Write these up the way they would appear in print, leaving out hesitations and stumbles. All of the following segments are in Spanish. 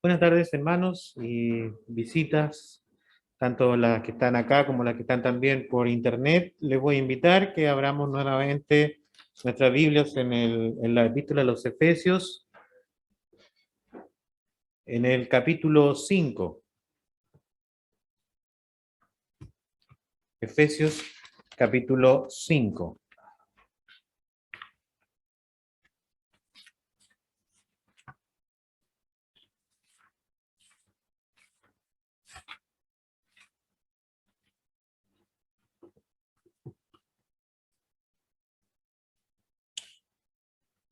Buenas tardes, hermanos y visitas, tanto las que están acá como las que están también por internet. Les voy a invitar que abramos nuevamente nuestras Biblias en la epístola a los Efesios, en el capítulo 5. Efesios, capítulo 5.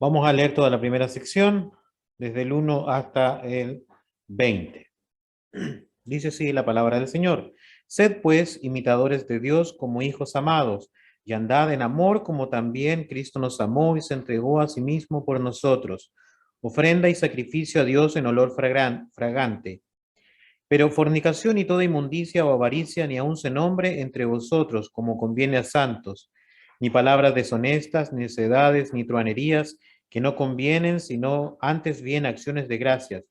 Vamos a leer toda la primera sección, desde el 1 hasta el 20. Dice así la palabra del Señor. Sed pues imitadores de Dios como hijos amados, y andad en amor como también Cristo nos amó y se entregó a sí mismo por nosotros, ofrenda y sacrificio a Dios en olor fragante. Pero fornicación y toda inmundicia o avaricia ni aun se nombre entre vosotros, como conviene a santos, ni palabras deshonestas, ni necedades, ni truanerías, que no convienen, sino antes bien acciones de gracias.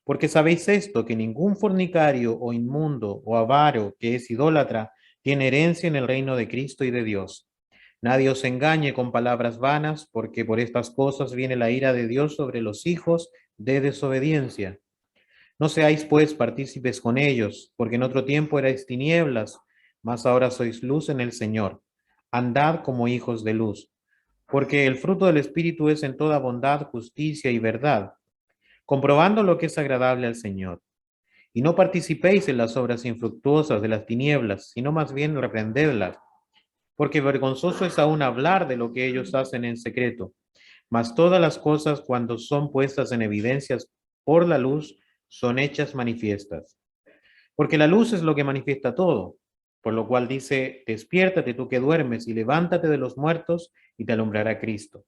Porque sabéis esto, que ningún fornicario o inmundo o avaro que es idólatra tiene herencia en el reino de Cristo y de Dios. Nadie os engañe con palabras vanas, porque por estas cosas viene la ira de Dios sobre los hijos de desobediencia. No seáis pues partícipes con ellos, porque en otro tiempo erais tinieblas, mas ahora sois luz en el Señor. Andad como hijos de luz, porque el fruto del Espíritu es en toda bondad, justicia y verdad, comprobando lo que es agradable al Señor. Y no participéis en las obras infructuosas de las tinieblas, sino más bien reprendedlas, porque vergonzoso es aún hablar de lo que ellos hacen en secreto. Mas todas las cosas, cuando son puestas en evidencias por la luz, son hechas manifiestas. Porque la luz es lo que manifiesta todo, por lo cual dice, despiértate tú que duermes y levántate de los muertos y te alumbrará Cristo.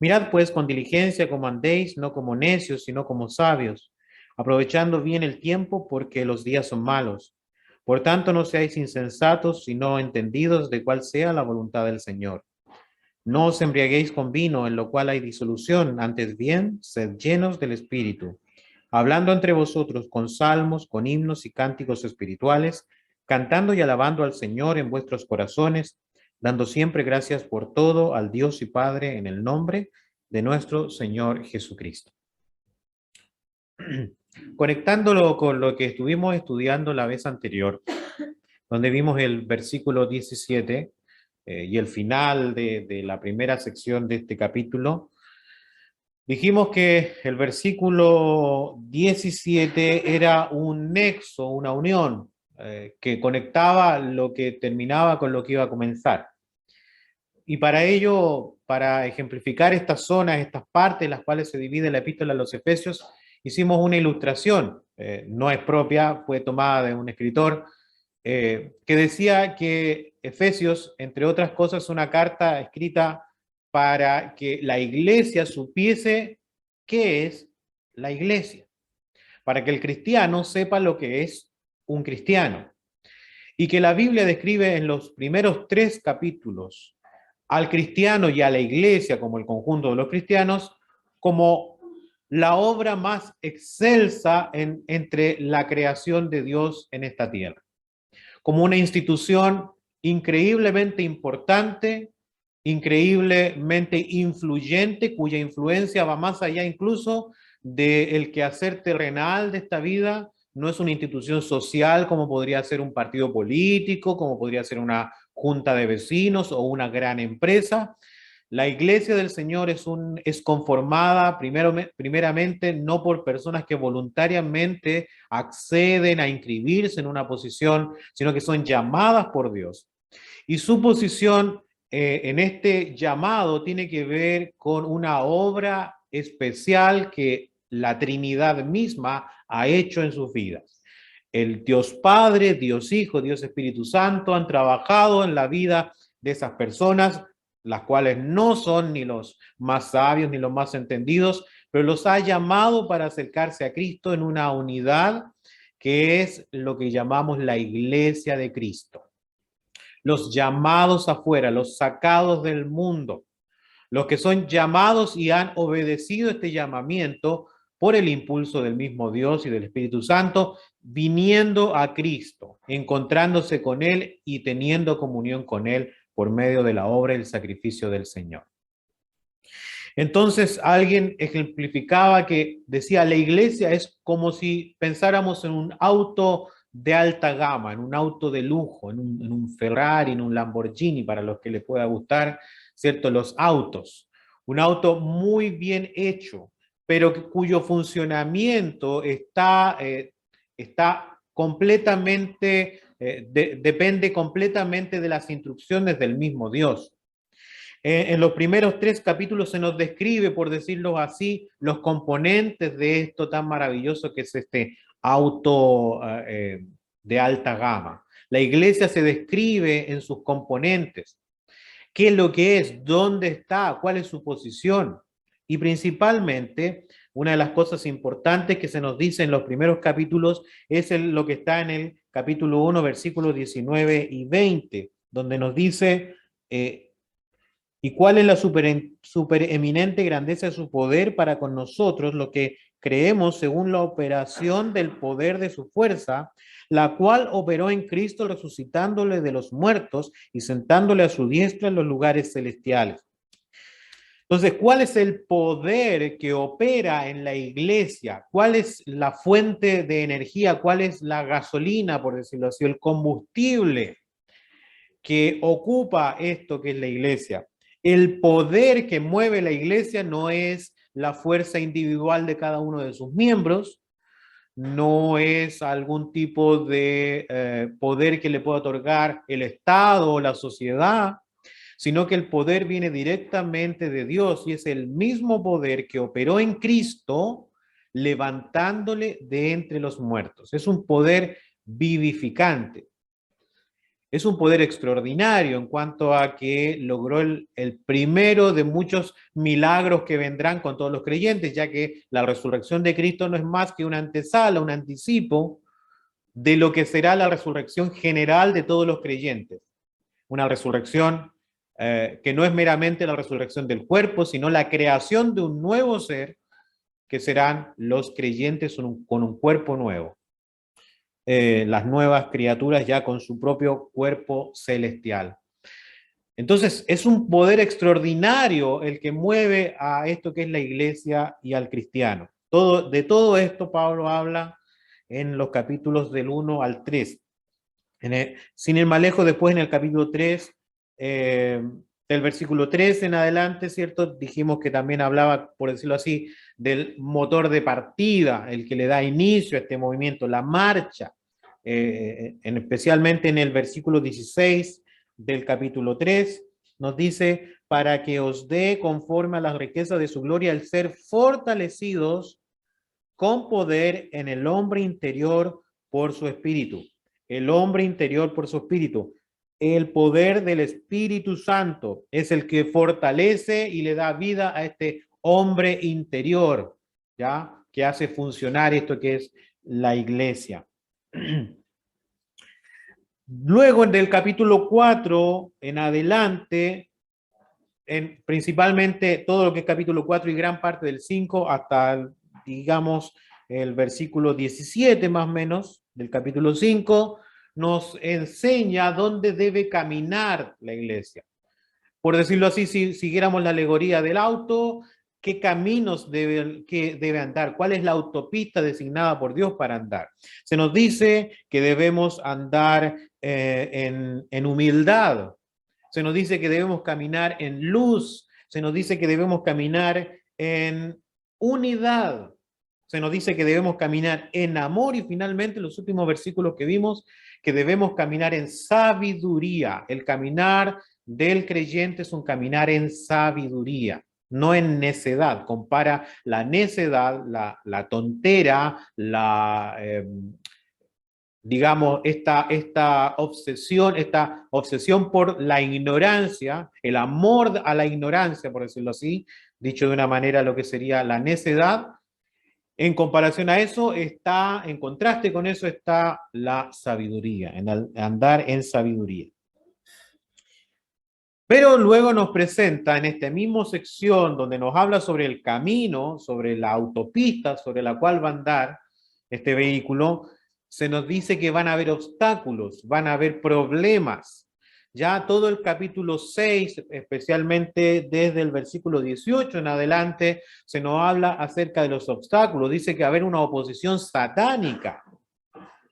Mirad pues con diligencia como andéis, no como necios, sino como sabios, aprovechando bien el tiempo porque los días son malos. Por tanto, no seáis insensatos, sino entendidos de cuál sea la voluntad del Señor. No os embriaguéis con vino, en lo cual hay disolución, antes bien, sed llenos del Espíritu, hablando entre vosotros con salmos, con himnos y cánticos espirituales, cantando y alabando al Señor en vuestros corazones, dando siempre gracias por todo al Dios y Padre en el nombre de nuestro Señor Jesucristo. Conectándolo con lo que estuvimos estudiando la vez anterior, donde vimos el versículo 17 y el final de la primera sección de este capítulo, dijimos que el versículo 17 era un nexo, una unión, que conectaba lo que terminaba con lo que iba a comenzar. Y para ello, para ejemplificar estas zonas, estas partes en las cuales se divide la epístola a los Efesios, hicimos una ilustración, no es propia, fue tomada de un escritor, que decía que Efesios, entre otras cosas, es una carta escrita para que la iglesia supiese qué es la iglesia, para que el cristiano sepa lo que es un cristiano. Y que la Biblia describe en los primeros 3 capítulos al cristiano y a la iglesia como el conjunto de los cristianos como la obra más excelsa entre la creación de Dios en esta tierra, como una institución increíblemente importante, increíblemente influyente, cuya influencia va más allá incluso del quehacer terrenal de esta vida. No es una institución social como podría ser un partido político, como podría ser una junta de vecinos o una gran empresa. La iglesia del Señor es conformada primeramente no por personas que voluntariamente acceden a inscribirse en una posición, sino que son llamadas por Dios. Y su posición en este llamado tiene que ver con una obra especial que la Trinidad misma ha hecho en sus vidas. El Dios Padre, Dios Hijo, Dios Espíritu Santo han trabajado en la vida de esas personas, las cuales no son ni los más sabios ni los más entendidos, pero los ha llamado para acercarse a Cristo en una unidad que es lo que llamamos la iglesia de Cristo. Los llamados afuera, los sacados del mundo, los que son llamados y han obedecido este llamamiento por el impulso del mismo Dios y del Espíritu Santo, viniendo a Cristo, encontrándose con Él y teniendo comunión con Él por medio de la obra y el sacrificio del Señor. Entonces alguien ejemplificaba que decía, la iglesia es como si pensáramos en un auto de alta gama, en un auto de lujo, en un Ferrari, en un Lamborghini, para los que les pueda gustar, ¿cierto? Los autos. Un auto muy bien hecho, pero cuyo funcionamiento está completamente, depende completamente de las instrucciones del mismo Dios. En los primeros 3 capítulos se nos describe, por decirlo así, los componentes de esto tan maravilloso que es este auto de alta gama. La iglesia se describe en sus componentes. ¿Qué es lo que es? ¿Dónde está? ¿Cuál es su posición? Y principalmente, una de las cosas importantes que se nos dice en los primeros capítulos es lo que está en el capítulo 1, versículos 19 y 20, donde nos dice... ¿Y cuál es la supereminente grandeza de su poder para con nosotros, lo que creemos según la operación del poder de su fuerza, la cual operó en Cristo resucitándole de los muertos y sentándole a su diestra en los lugares celestiales? Entonces, ¿cuál es el poder que opera en la iglesia? ¿Cuál es la fuente de energía? ¿Cuál es la gasolina, por decirlo así, el combustible que ocupa esto que es la iglesia? El poder que mueve la iglesia no es la fuerza individual de cada uno de sus miembros, no es algún tipo de poder que le pueda otorgar el Estado o la sociedad, sino que el poder viene directamente de Dios y es el mismo poder que operó en Cristo levantándole de entre los muertos. Es un poder vivificante. Es un poder extraordinario en cuanto a que logró el primero de muchos milagros que vendrán con todos los creyentes, ya que la resurrección de Cristo no es más que una antesala, un anticipo de lo que será la resurrección general de todos los creyentes. Una resurrección que no es meramente la resurrección del cuerpo, sino la creación de un nuevo ser que serán los creyentes con un cuerpo nuevo. Las nuevas criaturas ya con su propio cuerpo celestial. Entonces, es un poder extraordinario el que mueve a esto que es la iglesia y al cristiano. De todo esto Pablo habla en los capítulos del 1 al 3. Sin ir más lejos, después en el capítulo 3, del versículo 3 en adelante, ¿cierto? Dijimos que también hablaba, por decirlo así, del motor de partida, el que le da inicio a este movimiento, la marcha, especialmente en el versículo 16 del capítulo 3, nos dice, para que os dé conforme a las riquezas de su gloria el ser fortalecidos con poder en el hombre interior por su espíritu. El hombre interior por su espíritu. El poder del Espíritu Santo es el que fortalece y le da vida a este hombre interior, ¿ya? Que hace funcionar esto que es la iglesia. Luego, del capítulo 4 en adelante, principalmente todo lo que es capítulo 4 y gran parte del 5 hasta, digamos, el versículo 17 más o menos del capítulo 5, nos enseña dónde debe caminar la iglesia. Por decirlo así, si siguiéramos la alegoría del auto, ¿qué caminos debe andar? ¿Cuál es la autopista designada por Dios para andar? Se nos dice que debemos andar en humildad. Se nos dice que debemos caminar en luz. Se nos dice que debemos caminar en unidad. Se nos dice que debemos caminar en amor y finalmente los últimos versículos que vimos, que debemos caminar en sabiduría. El caminar del creyente es un caminar en sabiduría, no en necedad. Compara la necedad, la tontera, digamos, esta obsesión por la ignorancia, el amor a la ignorancia, por decirlo así, dicho de una manera lo que sería la necedad. En comparación a eso en contraste con eso está la sabiduría, en andar en sabiduría. Pero luego nos presenta en esta misma sección donde nos habla sobre el camino, sobre la autopista sobre la cual va a andar este vehículo, se nos dice que van a haber obstáculos, van a haber problemas. Ya todo el capítulo 6, especialmente desde el versículo 18 en adelante, se nos habla acerca de los obstáculos. Dice que va a haber una oposición satánica,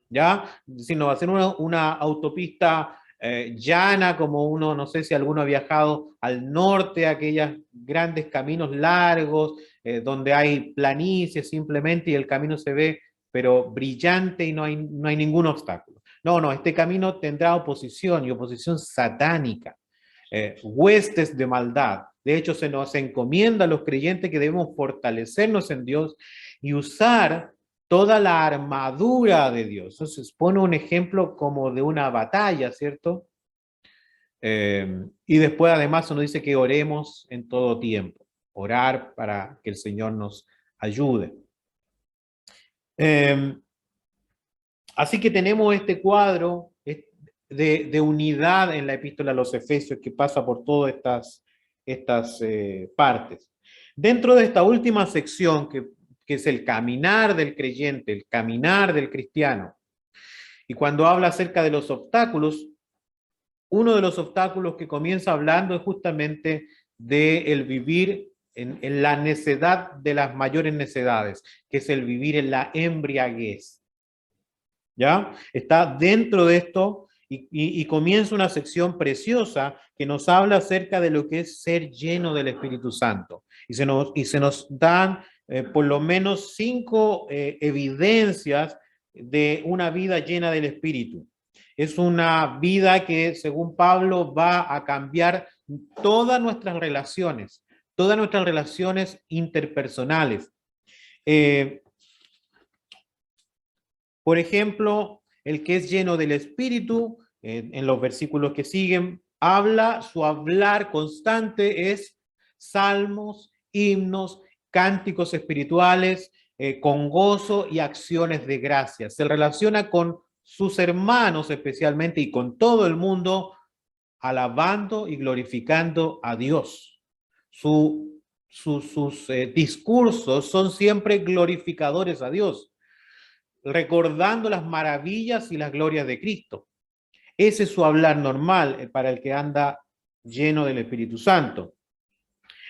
¿ya? Si no va a ser una autopista llana, como uno, no sé si alguno ha viajado al norte, aquellos grandes caminos largos, donde hay planicies simplemente y el camino se ve, pero brillante y no hay ningún obstáculo. No, no, este camino tendrá oposición y oposición satánica, huestes de maldad. De hecho, se nos encomienda a los creyentes que debemos fortalecernos en Dios y usar toda la armadura de Dios. Entonces pone un ejemplo como de una batalla, ¿cierto? Y después además nos dice que oremos en todo tiempo, orar para que el Señor nos ayude. Así que tenemos este cuadro de unidad en la epístola a los Efesios que pasa por todas estas partes. Dentro de esta última sección, que es el caminar del creyente, el caminar del cristiano, y cuando habla acerca de los obstáculos, uno de los obstáculos que comienza hablando es justamente de el vivir en la necedad de las mayores necedades, que es el vivir en la embriaguez. ¿Ya? Está dentro de esto y comienza una sección preciosa que nos habla acerca de lo que es ser lleno del Espíritu Santo. Y se nos dan por lo menos 5 evidencias de una vida llena del Espíritu. Es una vida que, según Pablo, va a cambiar todas nuestras relaciones interpersonales. Por ejemplo, el que es lleno del Espíritu, en los versículos que siguen, su hablar constante es salmos, himnos, cánticos espirituales, con gozo y acciones de gracia. Se relaciona con sus hermanos especialmente y con todo el mundo, alabando y glorificando a Dios. Sus discursos son siempre glorificadores a Dios, recordando las maravillas y las glorias de Cristo. Ese es su hablar normal para el que anda lleno del Espíritu Santo.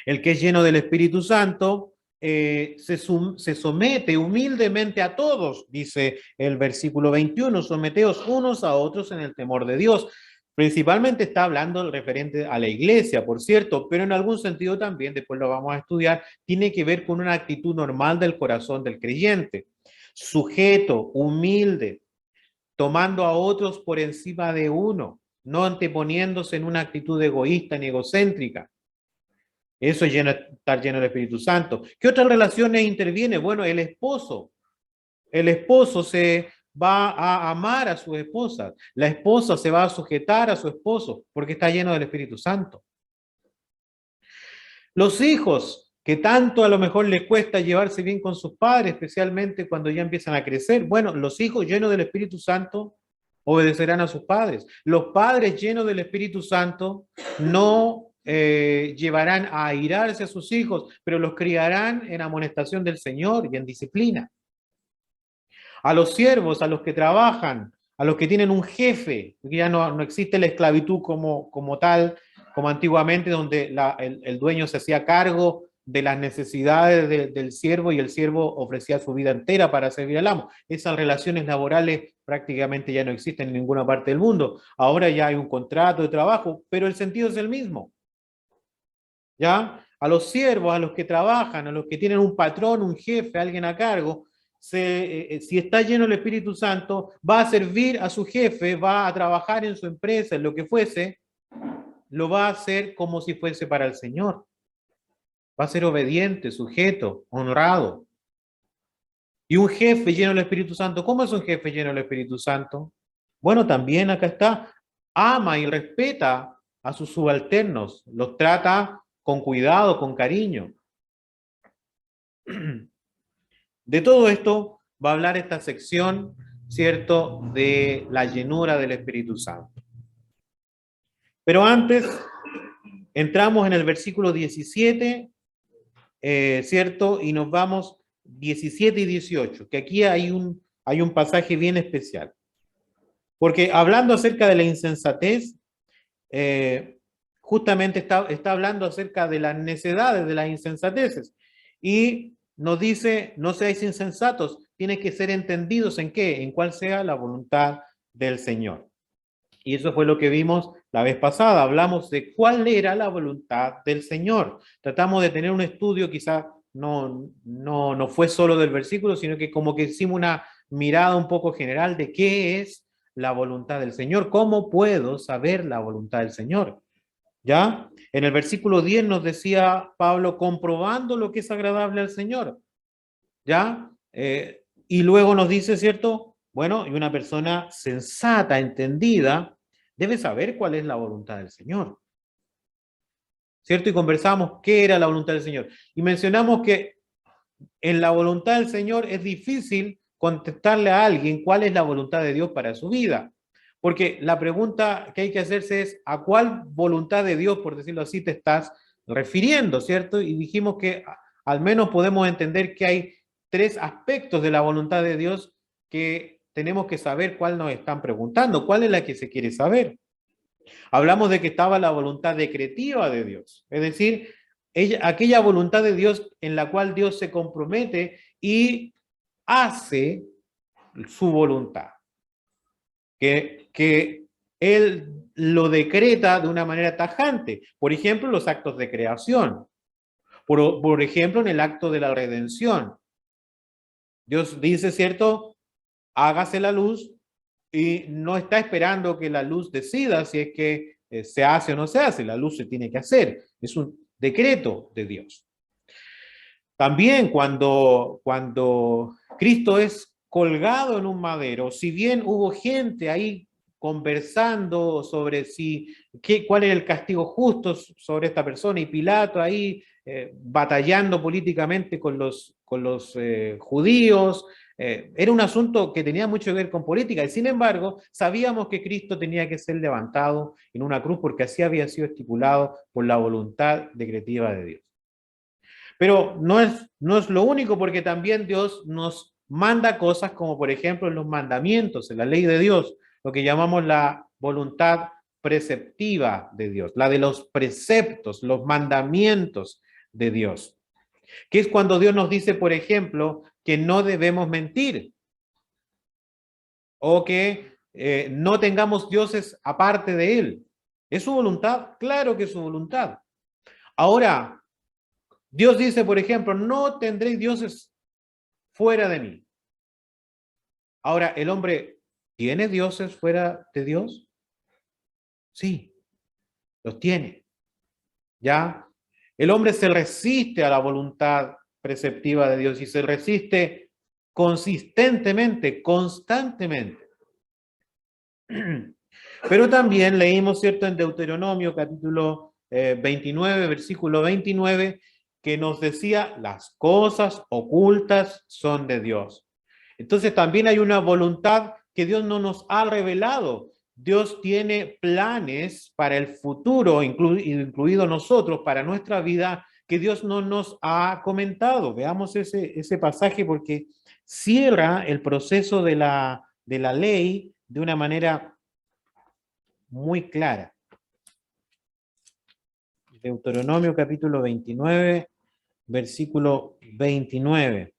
El que es lleno del Espíritu Santo se somete humildemente a todos, dice el versículo 21, someteos unos a otros en el temor de Dios. Principalmente está hablando referente a la iglesia, por cierto, pero en algún sentido también, después lo vamos a estudiar, tiene que ver con una actitud normal del corazón del creyente. Sujeto, humilde, tomando a otros por encima de uno, no anteponiéndose en una actitud egoísta ni egocéntrica. Eso es estar lleno del Espíritu Santo. ¿Qué otras relaciones interviene? Bueno, el esposo. El esposo se va a amar a su esposa. La esposa se va a sujetar a su esposo porque está lleno del Espíritu Santo. Los hijos, que tanto a lo mejor les cuesta llevarse bien con sus padres, especialmente cuando ya empiezan a crecer. Bueno, los hijos llenos del Espíritu Santo obedecerán a sus padres. Los padres llenos del Espíritu Santo no llevarán a airarse a sus hijos, pero los criarán en amonestación del Señor y en disciplina. A los siervos, a los que trabajan, a los que tienen un jefe, porque ya no existe la esclavitud como tal, como antiguamente, donde el dueño se hacía cargo de las necesidades del siervo y el siervo ofrecía su vida entera para servir al amo. Esas relaciones laborales prácticamente ya no existen en ninguna parte del mundo. Ahora ya hay un contrato de trabajo, pero el sentido es el mismo. ¿Ya? A los siervos, a los que trabajan, a los que tienen un patrón, un jefe, alguien a cargo, si está lleno el Espíritu Santo, va a servir a su jefe, va a trabajar en su empresa, en lo que fuese, lo va a hacer como si fuese para el Señor. Va a ser obediente, sujeto, honrado. Y un jefe lleno del Espíritu Santo, ¿cómo es un jefe lleno del Espíritu Santo? Bueno, también acá está, ama y respeta a sus subalternos, los trata con cuidado, con cariño. De todo esto va a hablar esta sección, ¿cierto?, de la llenura del Espíritu Santo. Pero antes entramos en el versículo 17, ¿cierto? Y nos vamos 17 y 18, que aquí hay un pasaje bien especial. Porque hablando acerca de la insensatez, justamente está hablando acerca de las necedades, de las insensateces. Y nos dice, no seáis insensatos, tiene que ser entendidos en qué, en cuál sea la voluntad del Señor. Y eso fue lo que vimos la vez pasada. Hablamos de cuál era la voluntad del Señor. Tratamos de tener un estudio, quizá no fue solo del versículo, sino que como que hicimos una mirada un poco general de qué es la voluntad del Señor. ¿Cómo puedo saber la voluntad del Señor? ¿Ya? En el versículo 10 nos decía Pablo, comprobando lo que es agradable al Señor. ¿Ya? Y luego nos dice, ¿cierto? Bueno, y una persona sensata, entendida, debe saber cuál es la voluntad del Señor. ¿Cierto? Y conversamos qué era la voluntad del Señor. Y mencionamos que en la voluntad del Señor es difícil contestarle a alguien cuál es la voluntad de Dios para su vida. Porque la pregunta que hay que hacerse es, ¿a cuál voluntad de Dios, por decirlo así, te estás refiriendo? ¿Cierto? Y dijimos que al menos podemos entender que hay tres aspectos de la voluntad de Dios que tenemos que saber cuál nos están preguntando, cuál es la que se quiere saber. Hablamos de que estaba la voluntad decretiva de Dios, es decir, aquella voluntad de Dios en la cual Dios se compromete y hace su voluntad, que Él lo decreta de una manera tajante, por ejemplo, los actos de creación, por ejemplo, en el acto de la redención. Dios dice, ¿cierto? Hágase la luz y no está esperando que la luz decida si es que se hace o no se hace, la luz se tiene que hacer, es un decreto de Dios. También cuando Cristo es colgado en un madero, si bien hubo gente ahí conversando sobre cuál era el castigo justo sobre esta persona, y Pilato ahí batallando políticamente con los judíos, era un asunto que tenía mucho que ver con política, y sin embargo sabíamos que Cristo tenía que ser levantado en una cruz porque así había sido estipulado por la voluntad decretiva de Dios. Pero no es lo único, porque también Dios nos manda cosas como por ejemplo en los mandamientos, en la ley de Dios, lo que llamamos la voluntad preceptiva de Dios, la de los preceptos, los mandamientos de Dios, que es cuando Dios nos dice, por ejemplo, que no debemos mentir o que no tengamos dioses aparte de Él. ¿Es su voluntad? Claro que es su voluntad. Ahora, Dios dice, por ejemplo, no tendréis dioses fuera de mí. Ahora, ¿el hombre tiene dioses fuera de Dios? Sí, los tiene. ¿Ya? El hombre se resiste a la voluntad preceptiva de Dios y se resiste consistentemente, constantemente. Pero también leímos, ¿cierto?, en Deuteronomio capítulo 29, versículo 29, que nos decía, las cosas ocultas son de Dios. Entonces también hay una voluntad que Dios no nos ha revelado. Dios tiene planes para el futuro, incluido nosotros, para nuestra vida, que Dios no nos ha comentado. Veamos ese pasaje porque cierra el proceso de la ley de una manera muy clara. Deuteronomio capítulo 29, versículo 29.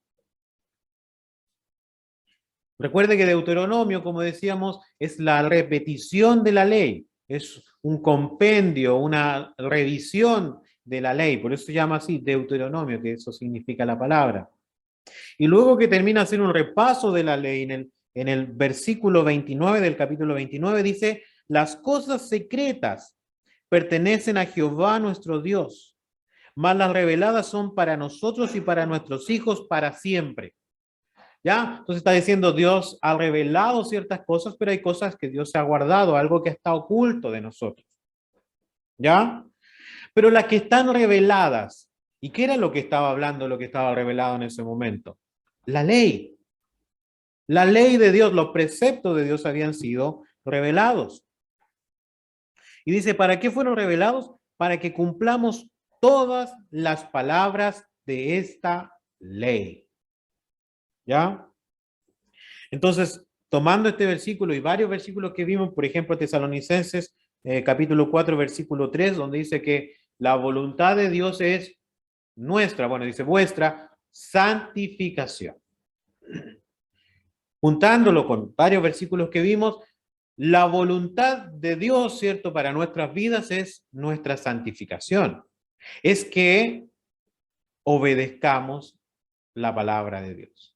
Recuerde que Deuteronomio, como decíamos, es la repetición de la ley, es un compendio, una revisión de la ley, por eso se llama así Deuteronomio, que eso significa la palabra. Y luego que termina hacer un repaso de la ley, en el versículo 29 del capítulo 29 dice, las cosas secretas pertenecen a Jehová nuestro Dios, mas las reveladas son para nosotros y para nuestros hijos para siempre. ¿Ya? Entonces está diciendo, Dios ha revelado ciertas cosas, pero hay cosas que Dios se ha guardado, algo que está oculto de nosotros. ¿Ya? Pero las que están reveladas, ¿y qué era lo que estaba hablando, lo que estaba revelado en ese momento? La ley. La ley de Dios, los preceptos de Dios habían sido revelados. Y dice, ¿para qué fueron revelados? para que cumplamos todas las palabras de esta ley. ¿Ya? Entonces, tomando este versículo y varios versículos que vimos, por ejemplo, Tesalonicenses, capítulo 4, versículo 3, donde dice que la voluntad de Dios es nuestra, bueno, dice vuestra santificación. Juntándolo con varios versículos que vimos, la voluntad de Dios, ¿cierto?, para nuestras vidas es nuestra santificación. Es que obedezcamos la palabra de Dios.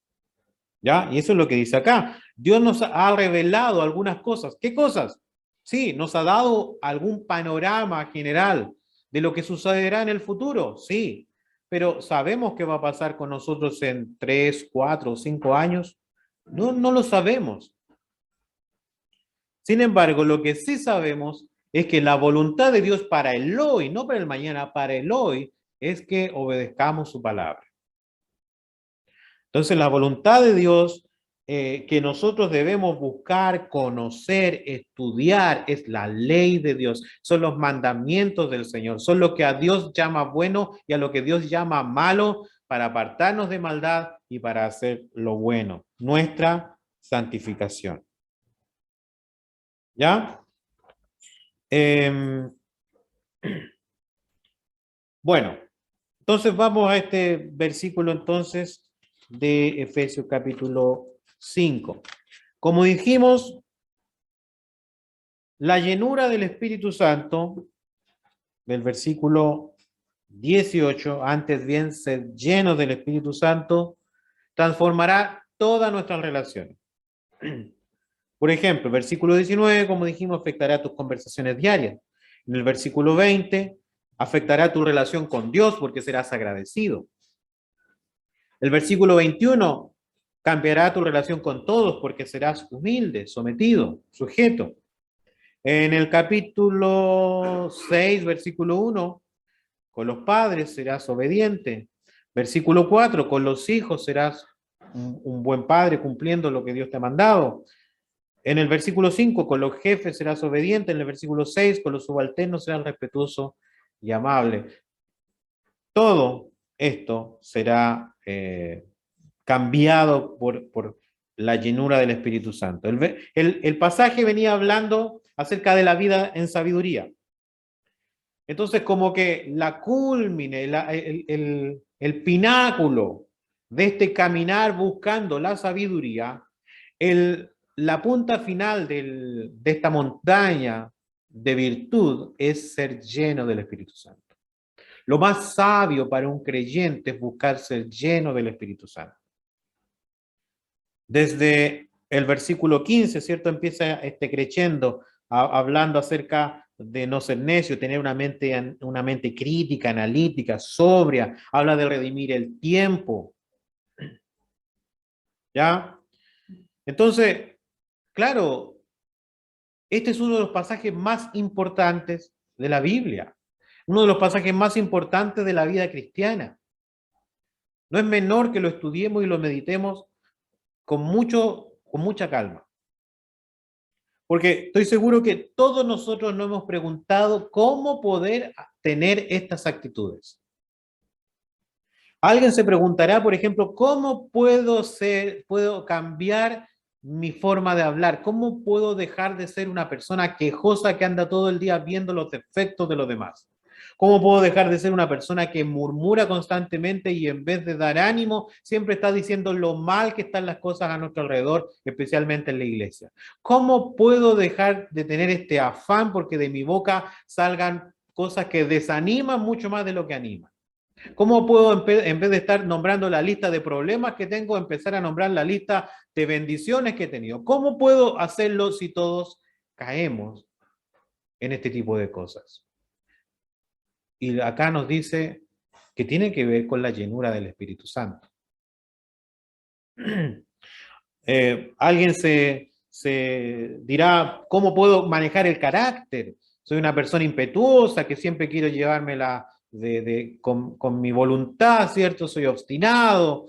¿Ya? Y eso es lo que dice acá. Dios nos ha revelado algunas cosas. ¿Qué cosas? Sí, nos ha dado algún panorama general de lo que sucederá en el futuro, sí. Pero ¿sabemos qué va a pasar con nosotros en 3, 4 o 5 años? No, no lo sabemos. Sin embargo, lo que sí sabemos es que la voluntad de Dios para el hoy, no para el mañana, para el hoy, es que obedezcamos su palabra. Entonces, la voluntad de Dios que nosotros debemos buscar, conocer, estudiar, es la ley de Dios, son los mandamientos del Señor, son lo que a Dios llama bueno y a lo que Dios llama malo, para apartarnos de maldad y para hacer lo bueno, nuestra santificación. ¿Ya? Bueno, entonces vamos a este versículo entonces de Efesios capítulo 5. Como dijimos, la llenura del Espíritu Santo, del versículo 18, antes bien ser llenos del Espíritu Santo, transformará todas nuestras relaciones. Por ejemplo, versículo 19, como dijimos, afectará tus conversaciones diarias. En el versículo 20, afectará tu relación con Dios porque serás agradecido. El versículo 21, cambiará tu relación con todos porque serás humilde, sometido, sujeto. En el capítulo 6, versículo 1, con los padres serás obediente. Versículo 4, con los hijos serás un buen padre cumpliendo lo que Dios te ha mandado. En el versículo 5, con los jefes serás obediente. En el versículo 6, con los subalternos serás respetuoso y amable. Todo esto será cambiado por la llenura del Espíritu Santo. El pasaje venía hablando acerca de la vida en sabiduría. Entonces, como que la culmine, el pináculo de este caminar buscando la sabiduría, la punta final de esta montaña de virtud es ser lleno del Espíritu Santo. Lo más sabio para un creyente es buscar ser lleno del Espíritu Santo. Desde el versículo 15, ¿cierto? Empieza creciendo, hablando acerca de no ser necio, tener una mente crítica, analítica, sobria. Habla de redimir el tiempo. ¿Ya? Entonces, claro, este es uno de los pasajes más importantes de la Biblia. Uno de los pasajes más importantes de la vida cristiana. No es menor que lo estudiemos y lo meditemos con mucha calma. Porque estoy seguro que todos nosotros nos hemos preguntado cómo poder tener estas actitudes. Alguien se preguntará, por ejemplo, ¿cómo puedo cambiar mi forma de hablar? ¿Cómo puedo dejar de ser una persona quejosa que anda todo el día viendo los defectos de los demás? ¿Cómo puedo dejar de ser una persona que murmura constantemente y en vez de dar ánimo, siempre está diciendo lo mal que están las cosas a nuestro alrededor, especialmente en la iglesia? ¿Cómo puedo dejar de tener este afán porque de mi boca salgan cosas que desaniman mucho más de lo que animan? ¿Cómo puedo, en vez de estar nombrando la lista de problemas que tengo, empezar a nombrar la lista de bendiciones que he tenido? ¿Cómo puedo hacerlo si todos caemos en este tipo de cosas? Y acá nos dice que tiene que ver con la llenura del Espíritu Santo. Alguien se dirá, ¿cómo puedo manejar el carácter? Soy una persona impetuosa que siempre quiero llevármela con mi voluntad, ¿cierto? Soy obstinado.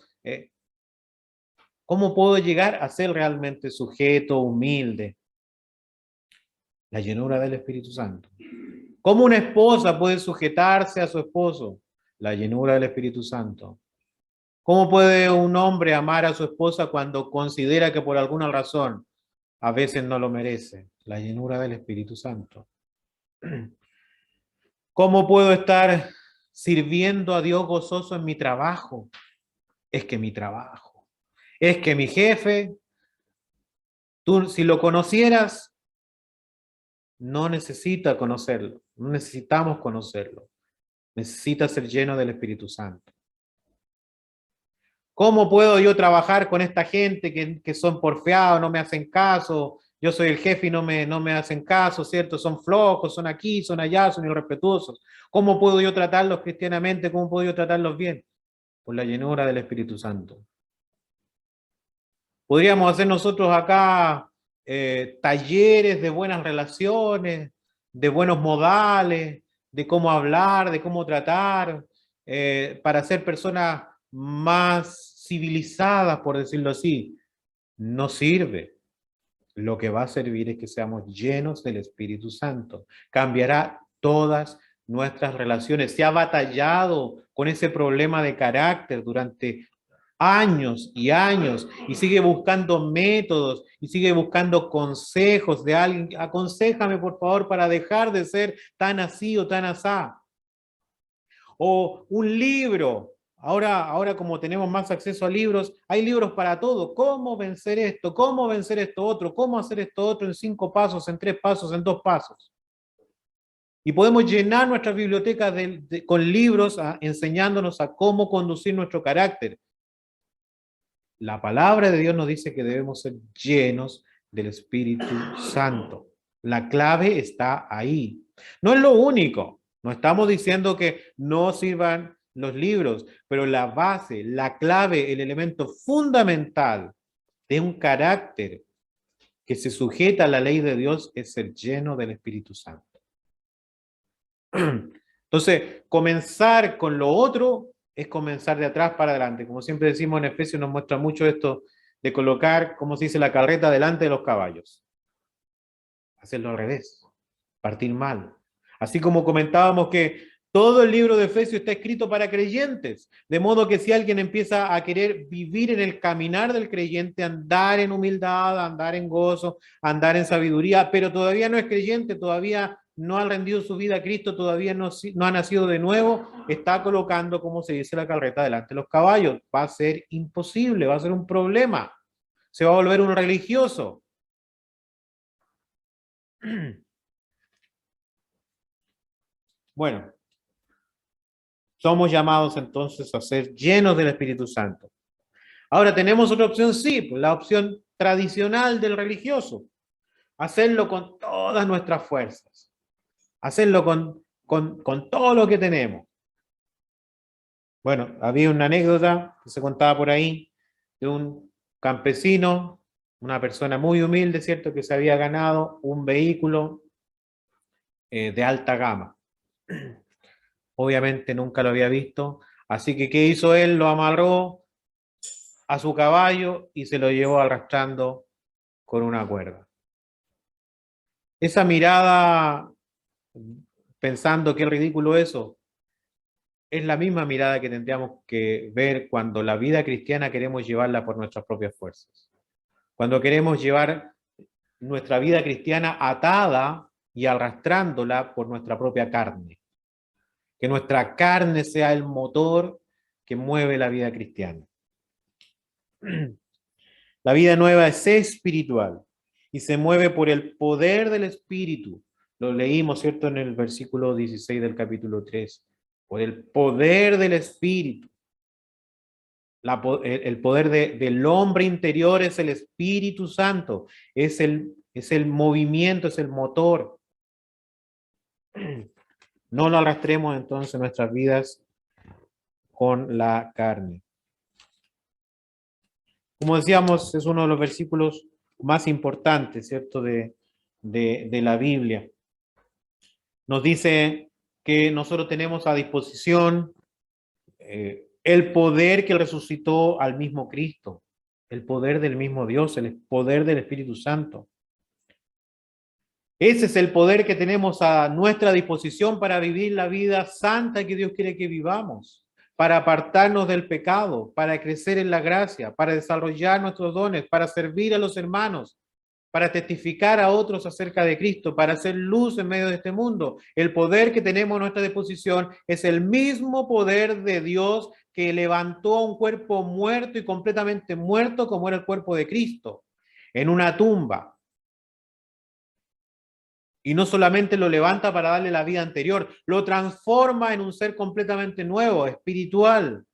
¿Cómo puedo llegar a ser realmente sujeto, humilde? La llenura del Espíritu Santo. ¿Cómo una esposa puede sujetarse a su esposo? La llenura del Espíritu Santo. ¿Cómo puede un hombre amar a su esposa cuando considera que por alguna razón a veces no lo merece? La llenura del Espíritu Santo. ¿Cómo puedo estar sirviendo a Dios gozoso en mi trabajo? Es que mi trabajo, es que mi jefe, tú si lo conocieras, no necesita conocerlo, no necesitamos conocerlo, necesita ser lleno del Espíritu Santo. ¿Cómo puedo yo trabajar con esta gente que son porfiados, no me hacen caso? Yo soy el jefe y no me hacen caso, ¿cierto? Son flojos, son aquí, son allá, son irrespetuosos. ¿Cómo puedo yo tratarlos cristianamente? ¿Cómo puedo yo tratarlos bien? Por la llenura del Espíritu Santo. Podríamos hacer nosotros acá talleres de buenas relaciones, de buenos modales, de cómo hablar, de cómo tratar, para ser personas más civilizadas, por decirlo así. No sirve. Lo que va a servir es que seamos llenos del Espíritu Santo. Cambiará todas nuestras relaciones. Se ha batallado con ese problema de carácter durante años y años y sigue buscando métodos y sigue buscando consejos de alguien. Aconséjame, por favor, para dejar de ser tan así o tan asá. O un libro. Ahora como tenemos más acceso a libros, hay libros para todo. ¿Cómo vencer esto? ¿Cómo vencer esto otro? ¿Cómo hacer esto otro en 5 pasos, en 3 pasos, en 2 pasos? Y podemos llenar nuestras bibliotecas con libros enseñándonos a cómo conducir nuestro carácter. La palabra de Dios nos dice que debemos ser llenos del Espíritu Santo. La clave está ahí. No es lo único. No estamos diciendo que no sirvan los libros, pero la base, la clave, el elemento fundamental de un carácter que se sujeta a la ley de Dios es ser lleno del Espíritu Santo. Entonces, comenzar con lo otro es comenzar de atrás para adelante. Como siempre decimos en Efesios, nos muestra mucho esto de colocar, como se dice, la carreta delante de los caballos. Hacerlo al revés, partir mal. Así como comentábamos que todo el libro de Efesios está escrito para creyentes, de modo que si alguien empieza a querer vivir en el caminar del creyente, andar en humildad, andar en gozo, andar en sabiduría, pero todavía no es creyente, todavía no ha rendido su vida a Cristo, todavía no ha nacido de nuevo, está colocando, como se dice, la carreta delante de los caballos. Va a ser imposible, va a ser un problema. Se va a volver un religioso. Bueno, somos llamados entonces a ser llenos del Espíritu Santo. Ahora tenemos otra opción, sí, pues la opción tradicional del religioso. Hacerlo con todas nuestras fuerzas. Hacerlo con todo lo que tenemos. Bueno, había una anécdota que se contaba por ahí de un campesino, una persona muy humilde, ¿cierto?, que se había ganado un vehículo de alta gama. Obviamente nunca lo había visto, así que ¿qué hizo él? Lo amarró a su caballo y se lo llevó arrastrando con una cuerda. Esa mirada, pensando qué ridículo eso, es la misma mirada que tendríamos que ver cuando la vida cristiana queremos llevarla por nuestras propias fuerzas. Cuando queremos llevar nuestra vida cristiana atada y arrastrándola por nuestra propia carne. Que nuestra carne sea el motor que mueve la vida cristiana. La vida nueva es espiritual y se mueve por el poder del Espíritu. Lo leímos, ¿cierto?, en el versículo 16 del capítulo 3. Por el poder del Espíritu. El poder del hombre interior es el Espíritu Santo, es el movimiento, es el motor. No lo arrastremos entonces nuestras vidas con la carne. Como decíamos, es uno de los versículos más importantes, ¿cierto?, de la Biblia. Nos dice que nosotros tenemos a disposición el poder que resucitó al mismo Cristo, el poder del mismo Dios, el poder del Espíritu Santo. Ese es el poder que tenemos a nuestra disposición para vivir la vida santa que Dios quiere que vivamos, para apartarnos del pecado, para crecer en la gracia, para desarrollar nuestros dones, para servir a los hermanos, para testificar a otros acerca de Cristo, para hacer luz en medio de este mundo. El poder que tenemos a nuestra disposición es el mismo poder de Dios que levantó a un cuerpo muerto y completamente muerto como era el cuerpo de Cristo, en una tumba. Y no solamente lo levanta para darle la vida anterior, lo transforma en un ser completamente nuevo, espiritual,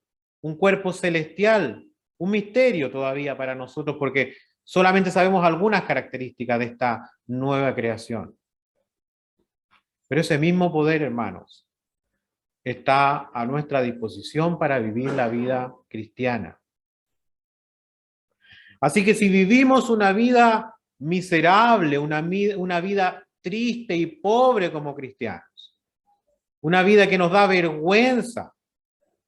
un cuerpo celestial, un misterio todavía para nosotros porque solamente sabemos algunas características de esta nueva creación. Pero ese mismo poder, hermanos, está a nuestra disposición para vivir la vida cristiana. Así que si vivimos una vida miserable, una vida triste y pobre como cristianos, una vida que nos da vergüenza,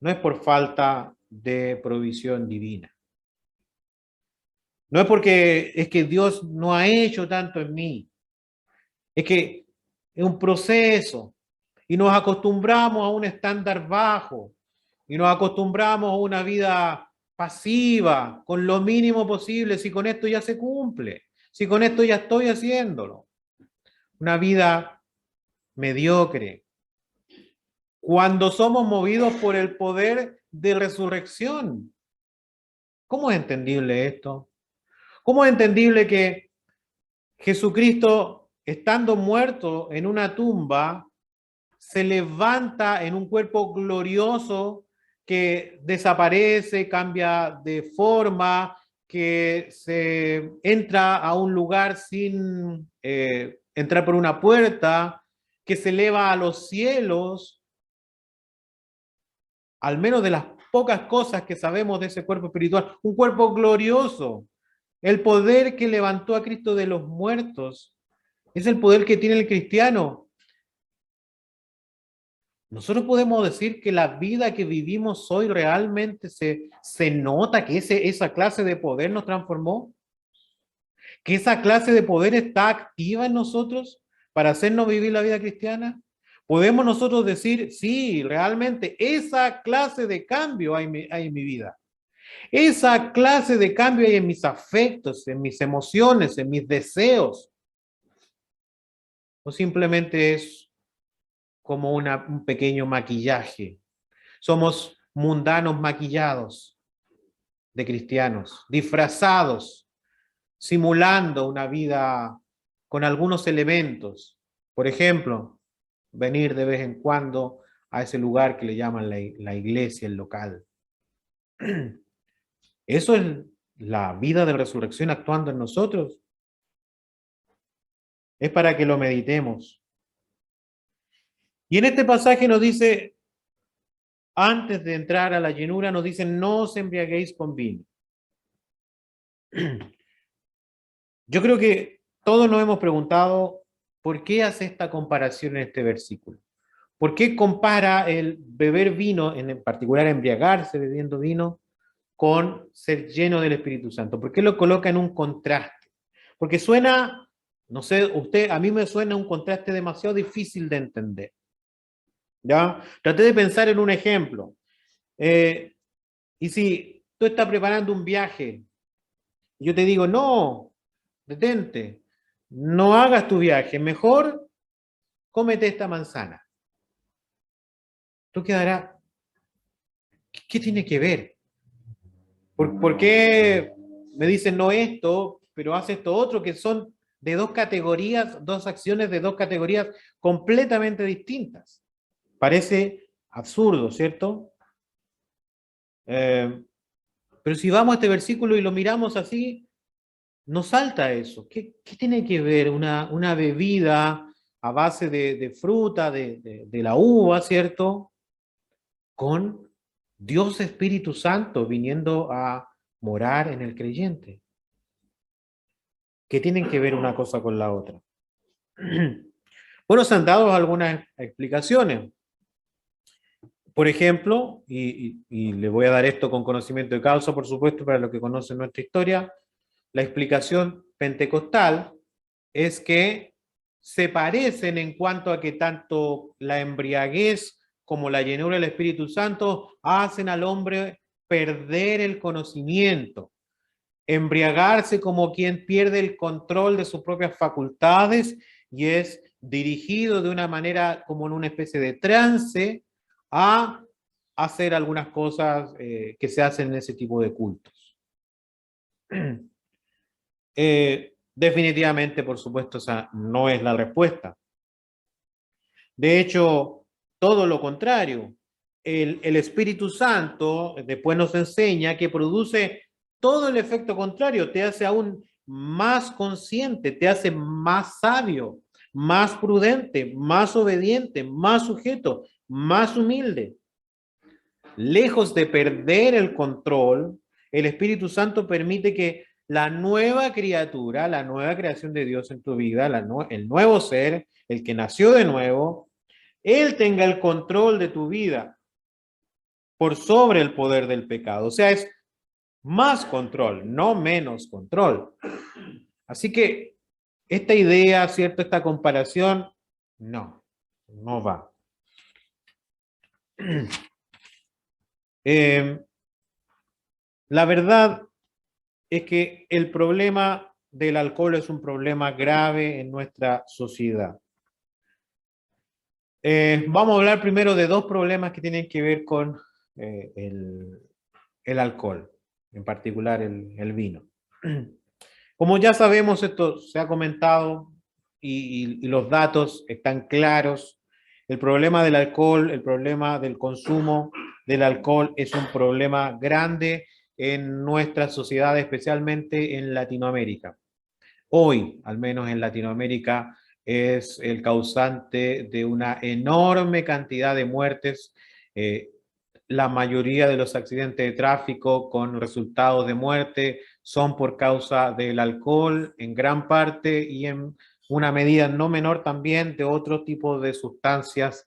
no es por falta de provisión divina. No es porque es que Dios no ha hecho tanto en mí. Es que es un proceso y nos acostumbramos a un estándar bajo y nos acostumbramos a una vida pasiva, con lo mínimo posible, si con esto ya se cumple, si con esto ya estoy haciéndolo. Una vida mediocre. Cuando somos movidos por el poder de resurrección. ¿Cómo es entendible esto? ¿Cómo es entendible que Jesucristo, estando muerto en una tumba, se levanta en un cuerpo glorioso que desaparece, cambia de forma, que se entra a un lugar sin entrar por una puerta, que se eleva a los cielos, al menos de las pocas cosas que sabemos de ese cuerpo espiritual, un cuerpo glorioso? El poder que levantó a Cristo de los muertos es el poder que tiene el cristiano. Nosotros podemos decir que la vida que vivimos hoy realmente se nota que esa clase de poder nos transformó, que esa clase de poder está activa en nosotros para hacernos vivir la vida cristiana. Podemos nosotros decir, sí, realmente esa clase de cambio hay en mi vida. Esa clase de cambio hay en mis afectos, en mis emociones, en mis deseos. O simplemente es como un pequeño maquillaje. Somos mundanos maquillados de cristianos, disfrazados, simulando una vida con algunos elementos. Por ejemplo, venir de vez en cuando a ese lugar que le llaman la iglesia, el local. Eso es la vida de resurrección actuando en nosotros. Es para que lo meditemos. Y en este pasaje nos dice, antes de entrar a la llenura, nos dice, no os embriaguéis con vino. Yo creo que todos nos hemos preguntado por qué hace esta comparación en este versículo. ¿Por qué compara el beber vino, en particular embriagarse bebiendo vino, con ser lleno del Espíritu Santo? ¿Por qué lo coloca en un contraste? Porque suena, no sé, a mí me suena un contraste demasiado difícil de entender. ¿Ya? Traté de pensar en un ejemplo. Y si tú estás preparando un viaje, yo te digo, no, detente, no hagas tu viaje, mejor cómete esta manzana. Tú quedarás, ¿qué tiene que ver? ¿Por qué me dicen no esto, pero hace esto otro, que son de dos categorías, dos acciones de dos categorías completamente distintas? Parece absurdo, ¿cierto? Pero si vamos a este versículo y lo miramos así, nos salta eso. ¿Qué tiene que ver una bebida a base de fruta, de la uva, ¿cierto? Con Dios Espíritu Santo viniendo a morar en el creyente. ¿Qué tienen que ver una cosa con la otra? Bueno, se han dado algunas explicaciones. Por ejemplo, y le voy a dar esto con conocimiento de causa, por supuesto, para los que conocen nuestra historia, la explicación pentecostal es que se parecen en cuanto a que tanto la embriaguez como la llenura del Espíritu Santo hacen al hombre perder el conocimiento, embriagarse como quien pierde el control de sus propias facultades y es dirigido de una manera como en una especie de trance a hacer algunas cosas que se hacen en ese tipo de cultos. Definitivamente, por supuesto, esa no es la respuesta. De hecho, todo lo contrario. El Espíritu Santo después nos enseña que produce todo el efecto contrario, te hace aún más consciente, te hace más sabio, más prudente, más obediente, más sujeto, más humilde. Lejos de perder el control, el Espíritu Santo permite que la nueva criatura, la nueva creación de Dios en tu vida, el nuevo ser, el que nació de nuevo, Él tenga el control de tu vida por sobre el poder del pecado. O sea, es más control, no menos control. Así que esta idea, ¿cierto? Esta comparación, no va. La verdad es que el problema del alcohol es un problema grave en nuestra sociedad. Vamos a hablar primero de dos problemas que tienen que ver con el alcohol, en particular el vino. Como ya sabemos, esto se ha comentado y los datos están claros. El problema del alcohol, el problema del consumo del alcohol es un problema grande en nuestra sociedad, especialmente en Latinoamérica. Hoy, al menos en Latinoamérica, es el causante de una enorme cantidad de muertes. La mayoría de los accidentes de tráfico con resultados de muerte son por causa del alcohol en gran parte y en una medida no menor también de otro tipo de sustancias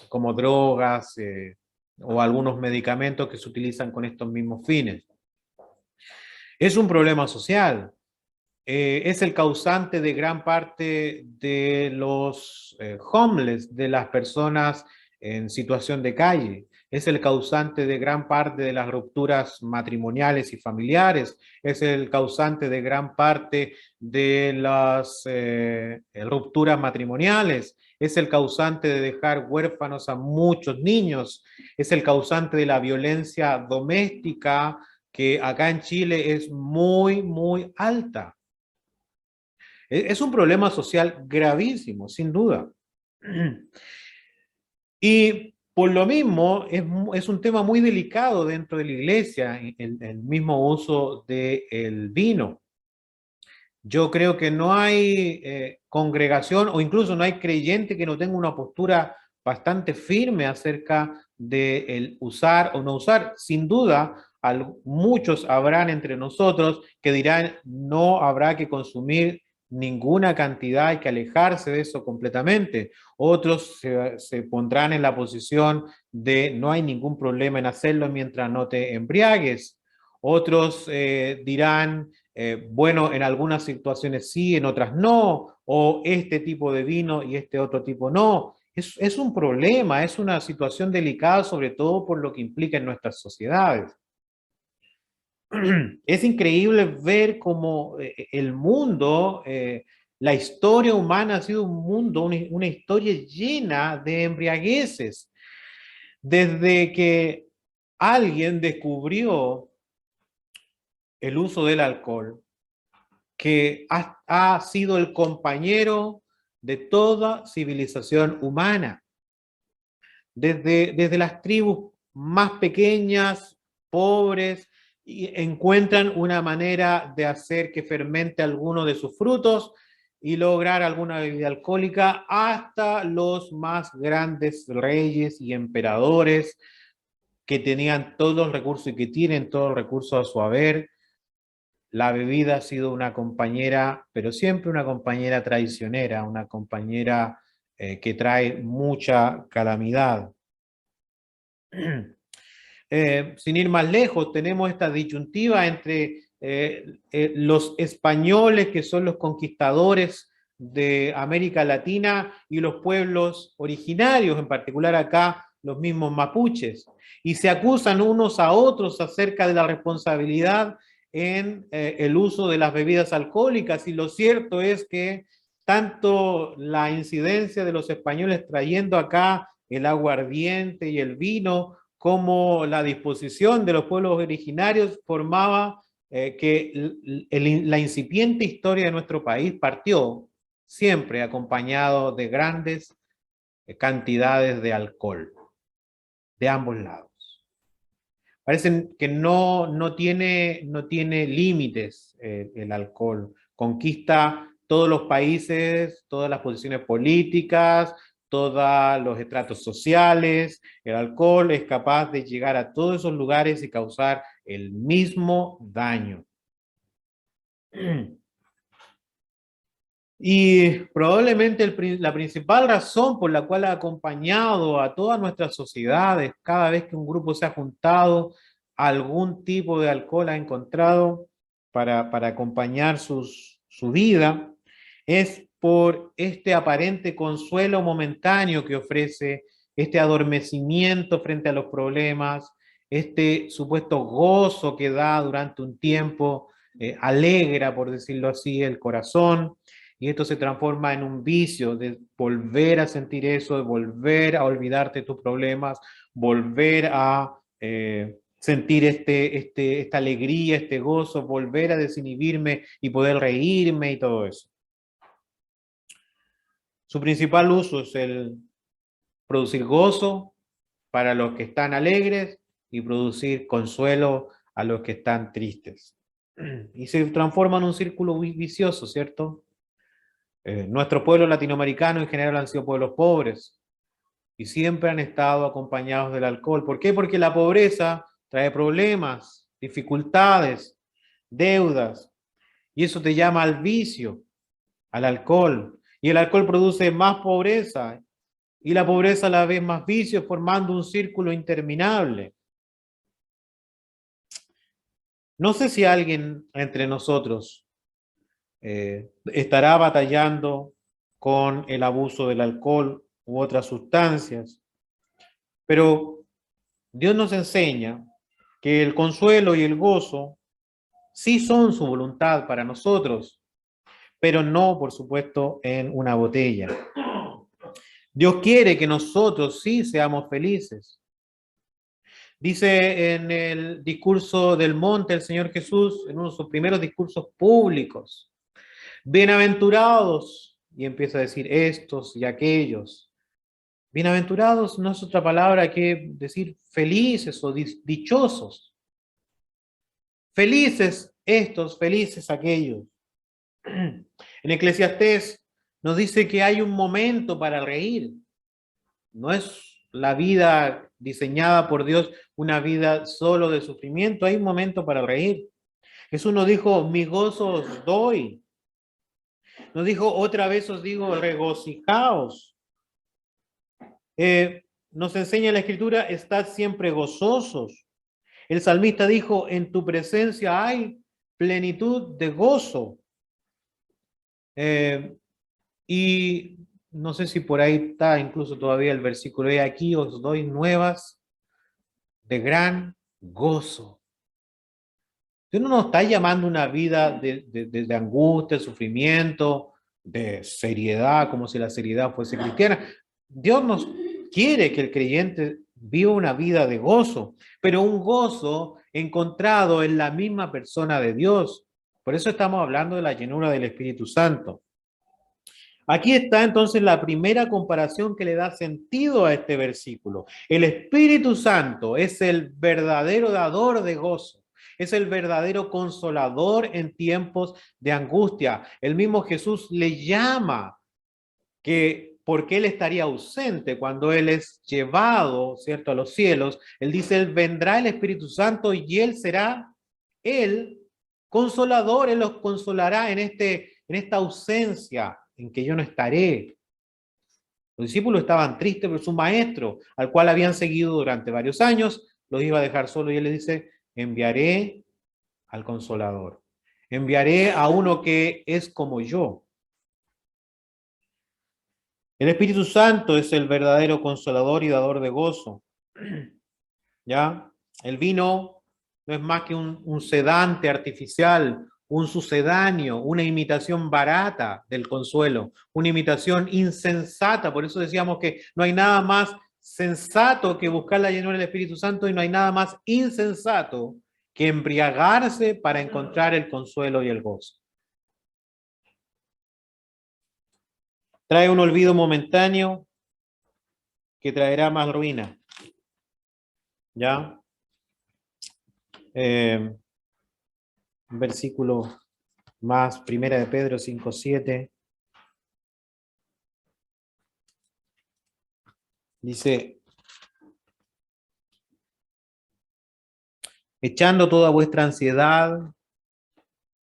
como drogas o algunos medicamentos que se utilizan con estos mismos fines. Es un problema social. Es el causante de gran parte de los homeless, de las personas en situación de calle. Es el causante de gran parte de las rupturas matrimoniales y familiares. Es el causante de gran parte de las rupturas matrimoniales. Es el causante de dejar huérfanos a muchos niños. Es el causante de la violencia doméstica que acá en Chile es muy, muy alta. Es un problema social gravísimo, sin duda. Y por lo mismo es un tema muy delicado dentro de la iglesia, el mismo uso del vino. Yo creo que no hay congregación o incluso no hay creyente que no tenga una postura bastante firme acerca de el usar o no usar. Sin duda, muchos habrán entre nosotros que dirán no habrá que consumir ninguna cantidad, hay que alejarse de eso completamente. Otros se pondrán en la posición de no hay ningún problema en hacerlo mientras no te embriagues. Otros dirán bueno, en algunas situaciones sí, en otras no, o este tipo de vino y este otro tipo no. Es un problema, es una situación delicada, sobre todo por lo que implica en nuestras sociedades. Es increíble ver cómo el mundo, la historia humana ha sido un mundo, una historia llena de embriagueces. Desde que alguien descubrió el uso del alcohol, que ha sido el compañero de toda civilización humana. Desde las tribus más pequeñas, pobres, y encuentran una manera de hacer que fermente alguno de sus frutos y lograr alguna bebida alcohólica, hasta los más grandes reyes y emperadores que tenían todos los recursos y que tienen todos los recursos a su haber. La bebida ha sido una compañera, pero siempre una compañera traicionera, una compañera que trae mucha calamidad. Sin ir más lejos, tenemos esta disyuntiva entre los españoles, que son los conquistadores de América Latina y los pueblos originarios, en particular acá los mismos mapuches, y se acusan unos a otros acerca de la responsabilidad en el uso de las bebidas alcohólicas, y lo cierto es que tanto la incidencia de los españoles trayendo acá el aguardiente y el vino, como la disposición de los pueblos originarios formaba que la incipiente historia de nuestro país partió siempre acompañado de grandes cantidades de alcohol, de ambos lados. Parece que no tiene límites el alcohol. Conquista todos los países, todas las posiciones políticas, todos los estratos sociales. El alcohol es capaz de llegar a todos esos lugares y causar el mismo daño. Y probablemente la principal razón por la cual ha acompañado a todas nuestras sociedades, cada vez que un grupo se ha juntado, algún tipo de alcohol ha encontrado para acompañar su vida, es por este aparente consuelo momentáneo que ofrece, este adormecimiento frente a los problemas, este supuesto gozo que da durante un tiempo, alegra, por decirlo así, el corazón. Y esto se transforma en un vicio de volver a sentir eso, de volver a olvidarte de tus problemas, volver a sentir esta alegría, este gozo, volver a desinhibirme y poder reírme y todo eso. Su principal uso es el producir gozo para los que están alegres y producir consuelo a los que están tristes. Y se transforma en un círculo vicioso, ¿cierto? Nuestros pueblos latinoamericanos en general han sido pueblos pobres y siempre han estado acompañados del alcohol. ¿Por qué? Porque la pobreza trae problemas, dificultades, deudas, y eso te llama al vicio, al alcohol. Y el alcohol produce más pobreza, y la pobreza a la vez más vicio, formando un círculo interminable. No sé si alguien entre nosotros estará batallando con el abuso del alcohol u otras sustancias, pero Dios nos enseña que el consuelo y el gozo sí son su voluntad para nosotros, pero no, por supuesto, en una botella. Dios quiere que nosotros sí seamos felices. Dice en el discurso del monte el Señor Jesús, en uno de sus primeros discursos públicos, bienaventurados, y empieza a decir estos y aquellos. Bienaventurados no es otra palabra que decir felices o dichosos. Felices estos, felices aquellos. En Eclesiastés nos dice que hay un momento para reír. No es la vida diseñada por Dios una vida solo de sufrimiento, hay un momento para reír. Jesús nos dijo, mi gozo os doy. Nos dijo, otra vez os digo, regocijaos. Nos enseña la Escritura, estad siempre gozosos. El salmista dijo, en tu presencia hay plenitud de gozo. Y no sé si por ahí está incluso todavía el versículo, de aquí os doy nuevas de gran gozo. Dios no nos está llamando una vida de angustia, sufrimiento, de seriedad, como si la seriedad fuese cristiana. Dios nos quiere que el creyente viva una vida de gozo, pero un gozo encontrado en la misma persona de Dios. Por eso estamos hablando de la llenura del Espíritu Santo. Aquí está entonces la primera comparación que le da sentido a este versículo. El Espíritu Santo es el verdadero dador de gozo, es el verdadero consolador en tiempos de angustia. El mismo Jesús le llama que porque él estaría ausente cuando él es llevado, ¿cierto?, a los cielos. Él dice, él vendrá el Espíritu Santo y él será el consolador, él los consolará en esta ausencia en que yo no estaré. Los discípulos estaban tristes por su maestro, al cual habían seguido durante varios años, los iba a dejar solo y él les dice, enviaré al consolador, enviaré a uno que es como yo. El Espíritu Santo es el verdadero consolador y dador de gozo. ¿Ya? El vino no es más que un sedante artificial, un sucedáneo, una imitación barata del consuelo, una imitación insensata. Por eso decíamos que no hay nada más sensato que buscar la llenura del Espíritu Santo y no hay nada más insensato que embriagarse para encontrar el consuelo y el gozo. Trae un olvido momentáneo que traerá más ruina. ¿Ya? Versículo más, primera de Pedro 5:7. Dice, echando toda vuestra ansiedad,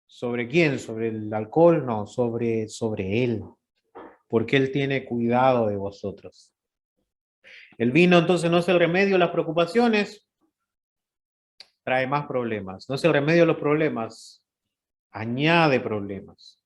¿sobre quién? ¿Sobre el alcohol? No, sobre Él, porque Él tiene cuidado de vosotros. El vino entonces no es el remedio a las preocupaciones, trae más problemas. No es el remedio a los problemas, añade problemas.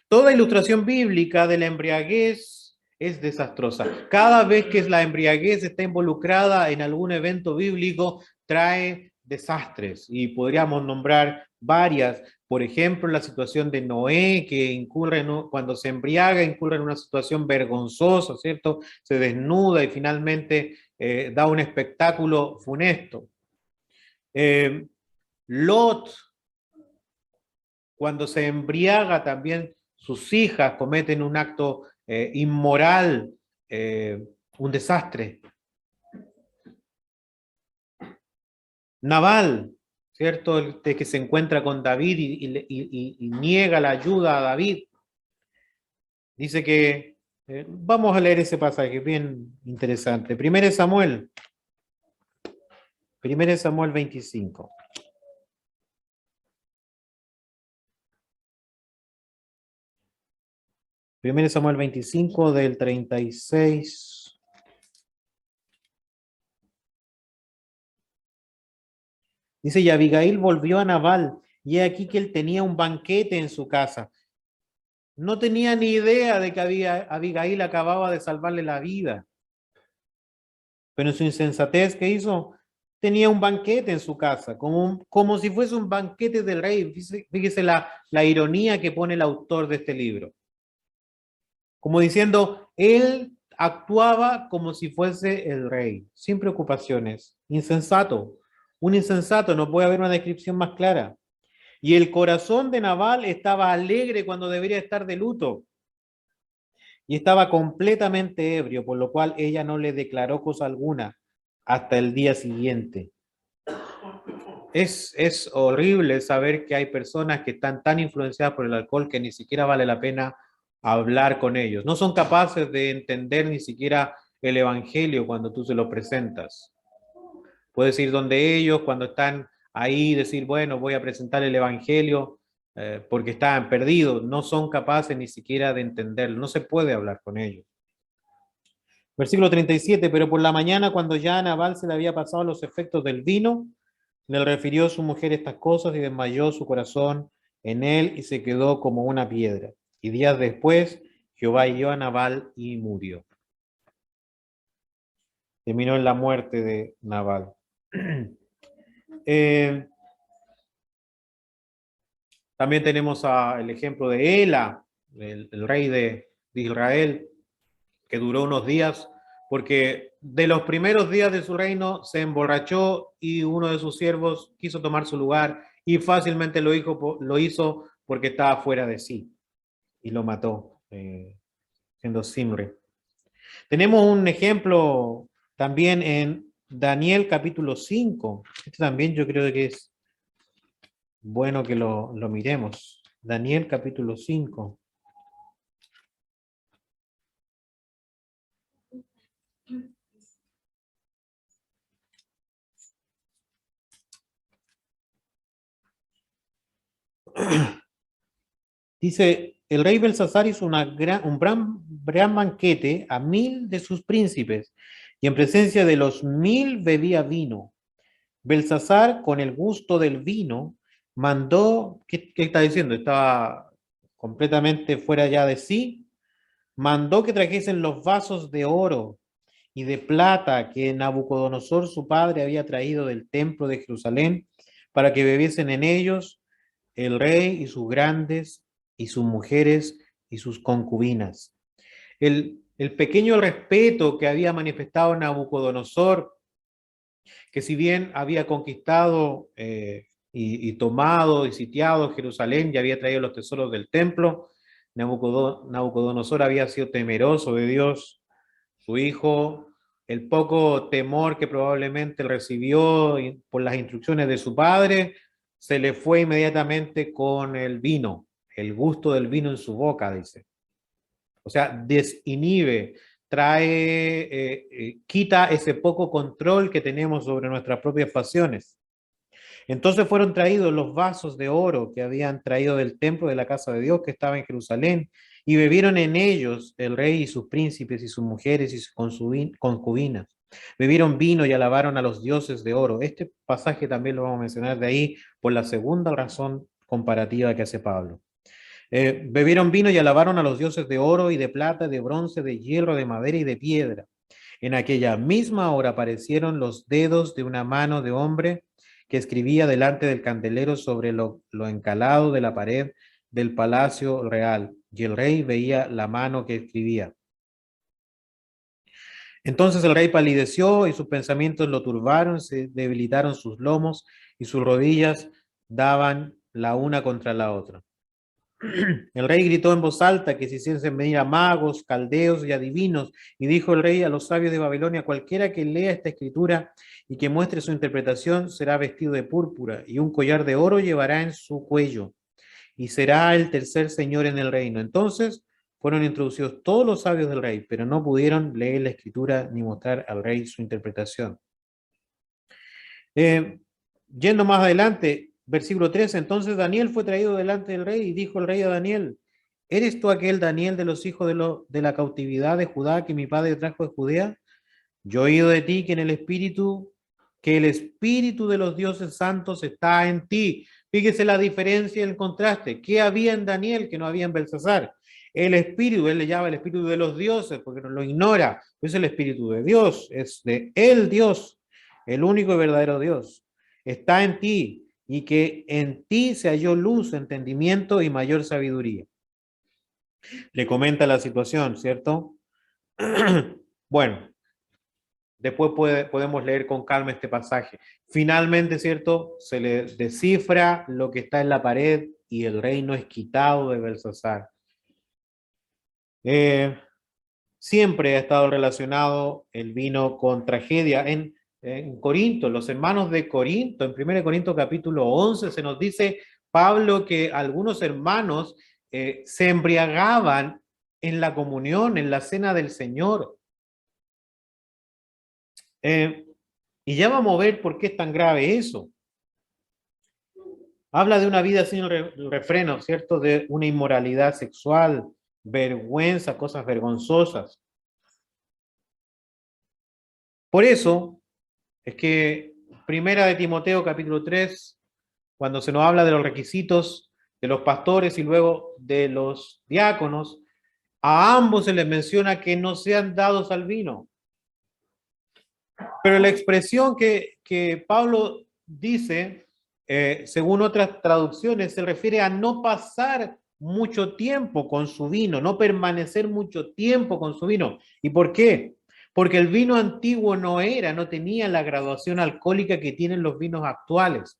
Toda ilustración bíblica de la embriaguez es desastrosa. Cada vez que la embriaguez está involucrada en algún evento bíblico, trae desastres y podríamos nombrar varias. Por ejemplo, la situación de Noé, que incurre cuando se embriaga, incurre en una situación vergonzosa, ¿cierto? Se desnuda y finalmente da un espectáculo funesto. Lot, cuando se embriaga, también sus hijas cometen un acto inmoral, un desastre. Nabal, ¿cierto? El que se encuentra con David y niega la ayuda a David. Dice que, vamos a leer ese pasaje, bien interesante. 1 Samuel 25. 1 Samuel 25 del 36. Dice, y Abigail volvió a Nabal, y he aquí que él tenía un banquete en su casa. No tenía ni idea de que Abigail acababa de salvarle la vida. Pero en su insensatez, ¿qué hizo? Tenía un banquete en su casa, como si fuese un banquete del rey. Fíjese la ironía que pone el autor de este libro. Como diciendo, él actuaba como si fuese el rey, sin preocupaciones. Insensato. Un insensato, no puede haber una descripción más clara. Y el corazón de Nabal estaba alegre cuando debería estar de luto. Y estaba completamente ebrio, por lo cual ella no le declaró cosa alguna hasta el día siguiente. Es horrible saber que hay personas que están tan influenciadas por el alcohol que ni siquiera vale la pena hablar con ellos. No son capaces de entender ni siquiera el evangelio cuando tú se lo presentas. Puedes ir donde ellos cuando están ahí, decir, bueno, voy a presentar el evangelio porque están perdidos. No son capaces ni siquiera de entenderlo. No se puede hablar con ellos. Versículo 37, pero por la mañana cuando ya a Nabal se le había pasado los efectos del vino, le refirió a su mujer estas cosas y desmayó su corazón en él y se quedó como una piedra. Y días después, Jehová hirió a Nabal y murió. Terminó en la muerte de Nabal. También tenemos el ejemplo de Ela, el rey de Israel, que duró unos días, porque de los primeros días de su reino se emborrachó y uno de sus siervos quiso tomar su lugar y fácilmente lo hizo porque estaba fuera de sí y lo mató, siendo Simri. Tenemos un ejemplo también en Daniel capítulo 5. Este también yo creo que es bueno que lo miremos. Daniel capítulo 5. Dice, el rey Belsasar hizo un gran banquete a 1000 de sus príncipes, y en presencia de los 1000 bebía vino. Belsasar, con el gusto del vino, mandó, ¿qué está diciendo? Estaba completamente fuera ya de sí, mandó que trajesen los vasos de oro y de plata que Nabucodonosor su padre había traído del templo de Jerusalén, para que bebiesen en ellos el rey y sus grandes y sus mujeres y sus concubinas. El pequeño respeto que había manifestado Nabucodonosor, que si bien había conquistado y tomado y sitiado Jerusalén y había traído los tesoros del templo, Nabucodonosor había sido temeroso de Dios, su hijo, el poco temor que probablemente recibió por las instrucciones de su padre, se le fue inmediatamente con el vino, el gusto del vino en su boca, dice. O sea, desinhibe, quita ese poco control que tenemos sobre nuestras propias pasiones. Entonces fueron traídos los vasos de oro que habían traído del templo de la casa de Dios que estaba en Jerusalén, y bebieron en ellos el rey y sus príncipes y sus mujeres y sus concubinas. Bebieron vino y alabaron a los dioses de oro. Este pasaje también lo vamos a mencionar de ahí por la segunda razón comparativa que hace Pablo. Bebieron vino y alabaron a los dioses de oro y de plata, de bronce, de hierro, de madera y de piedra. En aquella misma hora aparecieron los dedos de una mano de hombre que escribía delante del candelero sobre lo encalado de la pared del palacio real, y el rey veía la mano que escribía. Entonces el rey palideció y sus pensamientos lo turbaron, se debilitaron sus lomos y sus rodillas daban la una contra la otra. El rey gritó en voz alta que se hiciesen venir a magos, caldeos y adivinos, y dijo el rey a los sabios de Babilonia: cualquiera que lea esta escritura y que muestre su interpretación será vestido de púrpura, y un collar de oro llevará en su cuello, y será el tercer señor en el reino. Entonces fueron introducidos todos los sabios del rey, pero no pudieron leer la escritura ni mostrar al rey su interpretación. Yendo más adelante, versículo 13, entonces Daniel fue traído delante del rey y dijo el rey a Daniel: ¿eres tú aquel Daniel de los hijos de la cautividad de Judá que mi padre trajo de Judea? Yo he oído de ti que el espíritu de los dioses santos está en ti. Fíjese la diferencia y el contraste. ¿Qué había en Daniel que no había en Belsasar? El espíritu, él le llama el espíritu de los dioses porque no lo ignora. Es el espíritu de Dios, es de el Dios, el único y verdadero Dios. Está en ti, y que en ti se halló luz, entendimiento y mayor sabiduría. Le comenta la situación, ¿cierto? Bueno, después podemos leer con calma este pasaje. Finalmente, ¿cierto? Se le descifra lo que está en la pared y el reino es quitado de Belsasar. Siempre ha estado relacionado el vino con tragedia. En Corinto, los hermanos de Corinto, en 1 Corintios capítulo 11, se nos dice Pablo que algunos hermanos se embriagaban en la comunión, en la cena del Señor. Y ya vamos a ver por qué es tan grave eso. Habla de una vida sin refreno, ¿cierto? De una inmoralidad sexual, vergüenza, cosas vergonzosas. Por eso es que Primera de Timoteo capítulo 3, cuando se nos habla de los requisitos de los pastores y luego de los diáconos, a ambos se les menciona que no sean dados al vino. Pero la expresión que Pablo dice, según otras traducciones, se refiere a no pasar mucho tiempo con su vino, no permanecer mucho tiempo con su vino. ¿Y por qué? Porque el vino antiguo no tenía la graduación alcohólica que tienen los vinos actuales.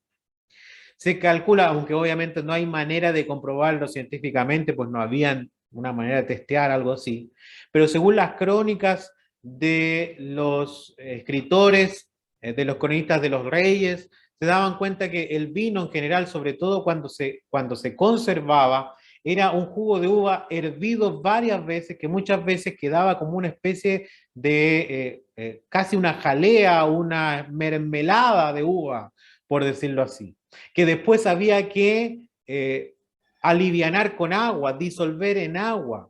Se calcula, aunque obviamente no hay manera de comprobarlo científicamente, pues no había una manera de testear algo así, pero según las crónicas de los escritores, de los cronistas de los reyes, se daban cuenta que el vino en general, sobre todo cuando se conservaba, era un jugo de uva hervido varias veces, que muchas veces quedaba como una especie de casi una jalea, una mermelada de uva, por decirlo así, que después había que alivianar con agua, disolver en agua.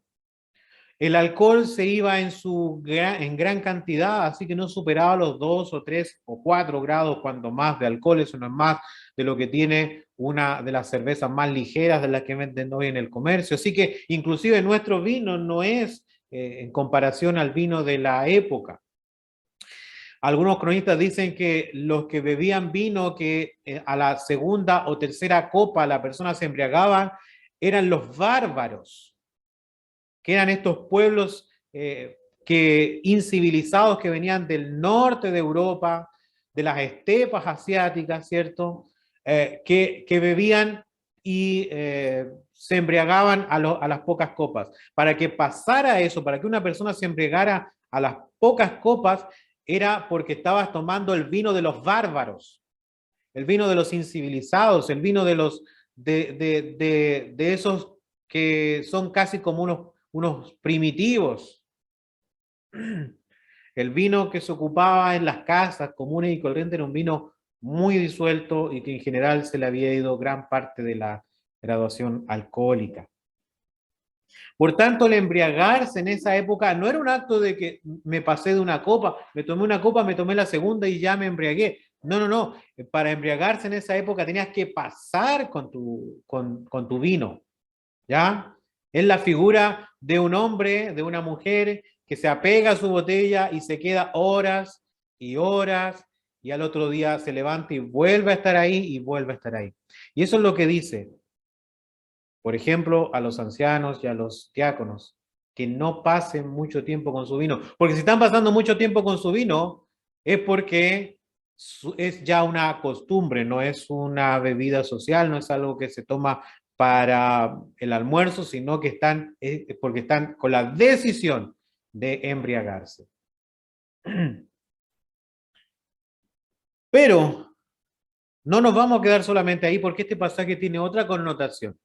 El alcohol se iba en gran cantidad, así que no superaba los 2 o 3 o 4 grados, cuando más de alcohol. Eso no es más de lo que tiene una de las cervezas más ligeras de las que venden hoy en el comercio. Así que inclusive nuestro vino no es en comparación al vino de la época. Algunos cronistas dicen que los que bebían vino, que a la segunda o tercera copa la persona se embriagaba, eran los bárbaros, que eran estos pueblos incivilizados que venían del norte de Europa, de las estepas asiáticas, ¿cierto? Que bebían y se embriagaban a las pocas copas. Para que pasara eso, para que una persona se embriagara a las pocas copas, era porque estabas tomando el vino de los bárbaros, el vino de los incivilizados, el vino de los de esos que son casi como unos primitivos. El vino que se ocupaba en las casas comunes y corrientes era un vino muy disuelto y que en general se le había ido gran parte de la graduación alcohólica. Por tanto, el embriagarse en esa época no era un acto de que me pasé de una copa, me tomé una copa, me tomé la segunda y ya me embriagué. No, no, no. Para embriagarse en esa época tenías que pasar con tu vino, ¿ya? Es la figura de un hombre, de una mujer que se apega a su botella y se queda horas y horas y al otro día se levanta y vuelve a estar ahí y vuelve a estar ahí. Y eso es lo que dice, por ejemplo, a los ancianos y a los diáconos, que no pasen mucho tiempo con su vino, porque si están pasando mucho tiempo con su vino, es porque es ya una costumbre, no es una bebida social, no es algo que se toma para el almuerzo, sino que están, porque están con la decisión de embriagarse. Pero no nos vamos a quedar solamente ahí, porque este pasaje tiene otra connotación,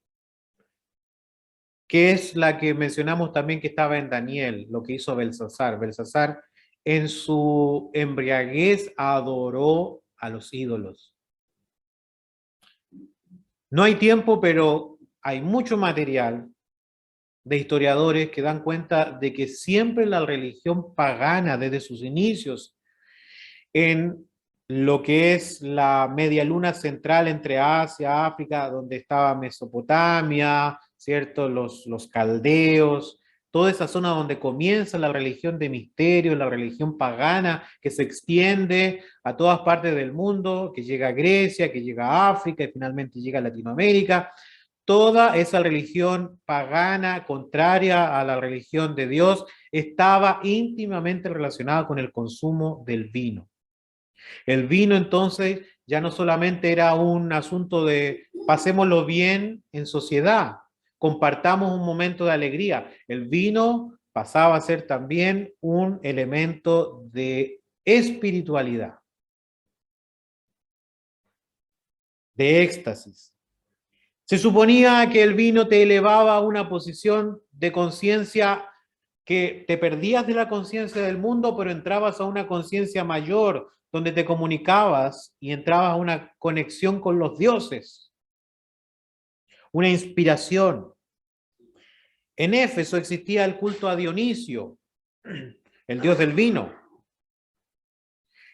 que es la que mencionamos también que estaba en Daniel, lo que hizo Belsasar. Belsasar en su embriaguez adoró a los ídolos. No hay tiempo, pero hay mucho material de historiadores que dan cuenta de que siempre la religión pagana, desde sus inicios, en lo que es la media luna central entre Asia, África, donde estaba Mesopotamia, ¿cierto? Los caldeos, toda esa zona donde comienza la religión de misterio, la religión pagana, que se extiende a todas partes del mundo, que llega a Grecia, que llega a África y finalmente llega a Latinoamérica. Toda esa religión pagana, contraria a la religión de Dios, estaba íntimamente relacionada con el consumo del vino. El vino entonces ya no solamente era un asunto de pasémoslo bien en sociedad, compartamos un momento de alegría. El vino pasaba a ser también un elemento de espiritualidad, de éxtasis. Se suponía que el vino te elevaba a una posición de conciencia, que te perdías de la conciencia del mundo, pero entrabas a una conciencia mayor, donde te comunicabas y entrabas a una conexión con los dioses, una inspiración. En Éfeso existía el culto a Dionisio, el dios del vino.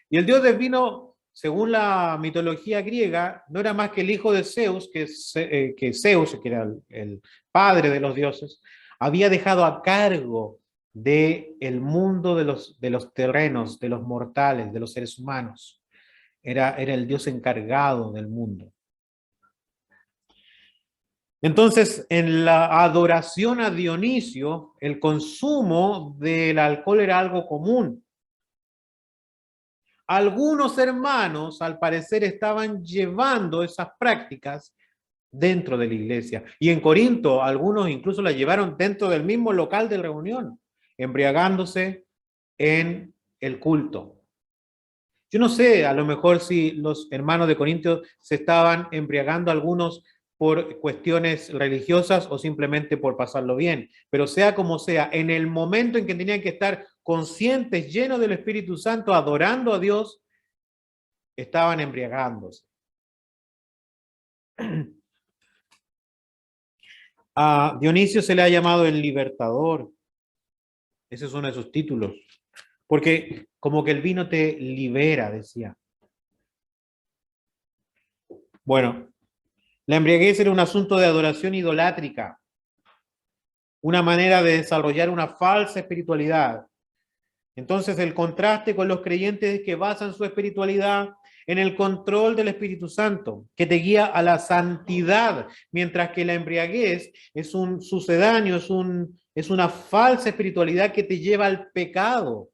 Y el dios del vino, según la mitología griega, no era más que el hijo de Zeus, que Zeus, que era el padre de los dioses, había dejado a cargo del mundo de los terrenos, de los mortales, de los seres humanos. Era el dios encargado del mundo. Entonces, en la adoración a Dionisio, el consumo del alcohol era algo común. Algunos hermanos, al parecer, estaban llevando esas prácticas dentro de la iglesia. Y en Corinto, algunos incluso la llevaron dentro del mismo local de reunión, embriagándose en el culto. Yo no sé, a lo mejor si los hermanos de Corinto se estaban embriagando algunos por cuestiones religiosas o simplemente por pasarlo bien, pero sea como sea, en el momento en que tenían que estar conscientes, llenos del Espíritu Santo, adorando a Dios, estaban embriagándose. A Dionisio se le ha llamado el libertador. Ese es uno de sus títulos. Porque como que el vino te libera, decía. Bueno, la embriaguez era un asunto de adoración idolátrica. una manera de desarrollar una falsa espiritualidad. Entonces, el contraste con los creyentes es que basan su espiritualidad en el control del Espíritu Santo, que te guía a la santidad, mientras que la embriaguez es un sucedáneo, es una falsa espiritualidad que te lleva al pecado. O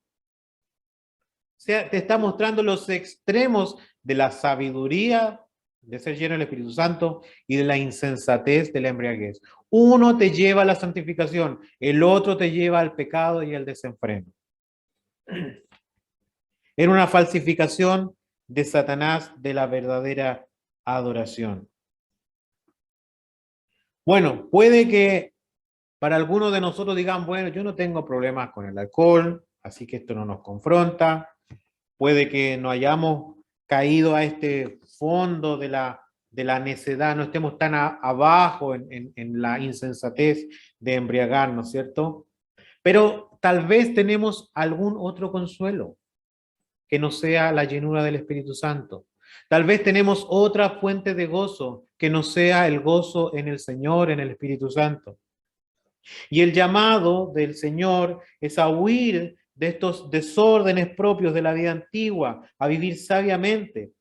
sea, te está mostrando los extremos de la sabiduría de ser lleno del Espíritu Santo y de la insensatez de la embriaguez. Uno te lleva a la santificación, el otro te lleva al pecado y al desenfreno. Era una falsificación de Satanás de la verdadera adoración. Bueno, puede que para algunos de nosotros digan, bueno, yo no tengo problemas con el alcohol, así que esto no nos confronta. Puede que no hayamos caído a este fondo de la necedad, no estemos tan abajo en la insensatez de embriagarnos, ¿cierto? Pero tal vez tenemos algún otro consuelo que no sea la llenura del Espíritu Santo. Tal vez tenemos otra fuente de gozo que no sea el gozo en el Señor, en el Espíritu Santo. Y el llamado del Señor es a huir de estos desórdenes propios de la vida antigua, a vivir sabiamente,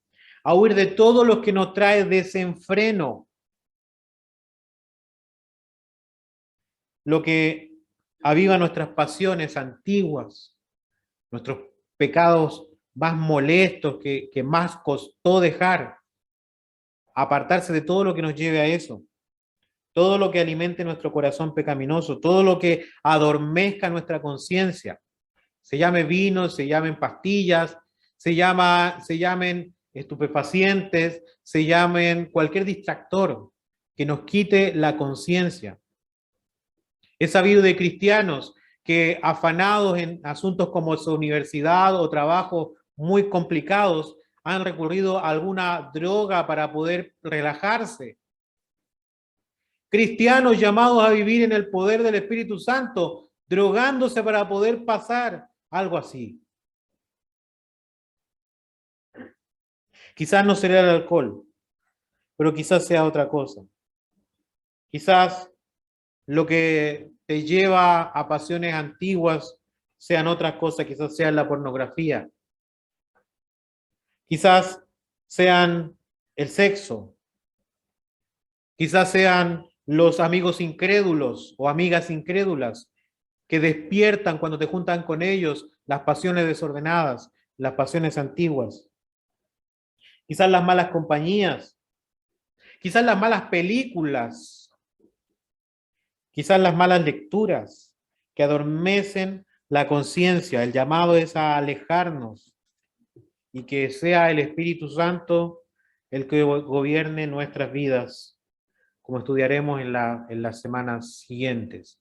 a huir de todo lo que nos trae desenfreno, lo que aviva nuestras pasiones antiguas, nuestros pecados más molestos que más costó dejar, apartarse de todo lo que nos lleve a eso, todo lo que alimente nuestro corazón pecaminoso, todo lo que adormezca nuestra conciencia, se llame vino, se llamen pastillas, se llamen estupefacientes, se llamen cualquier distractor que nos quite la conciencia. He sabido de cristianos que afanados en asuntos como su universidad o trabajo muy complicados, han recurrido a alguna droga para poder relajarse. Cristianos llamados a vivir en el poder del Espíritu Santo, drogándose para poder pasar algo así. Quizás no será el alcohol, pero quizás sea otra cosa. Quizás lo que te lleva a pasiones antiguas sean otras cosas, quizás sea la pornografía, quizás sean el sexo, quizás sean los amigos incrédulos o amigas incrédulas que despiertan cuando te juntan con ellos las pasiones desordenadas, las pasiones antiguas, quizás las malas compañías, quizás las malas películas, quizás las malas lecturas que adormecen la conciencia. El llamado es a alejarnos y que sea el Espíritu Santo el que gobierne nuestras vidas, como estudiaremos en las semanas siguientes.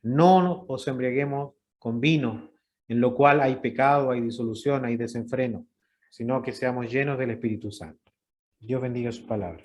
No os embriaguemos con vino, en lo cual hay pecado, hay disolución, hay desenfreno, sino que seamos llenos del Espíritu Santo. Dios bendiga su palabra.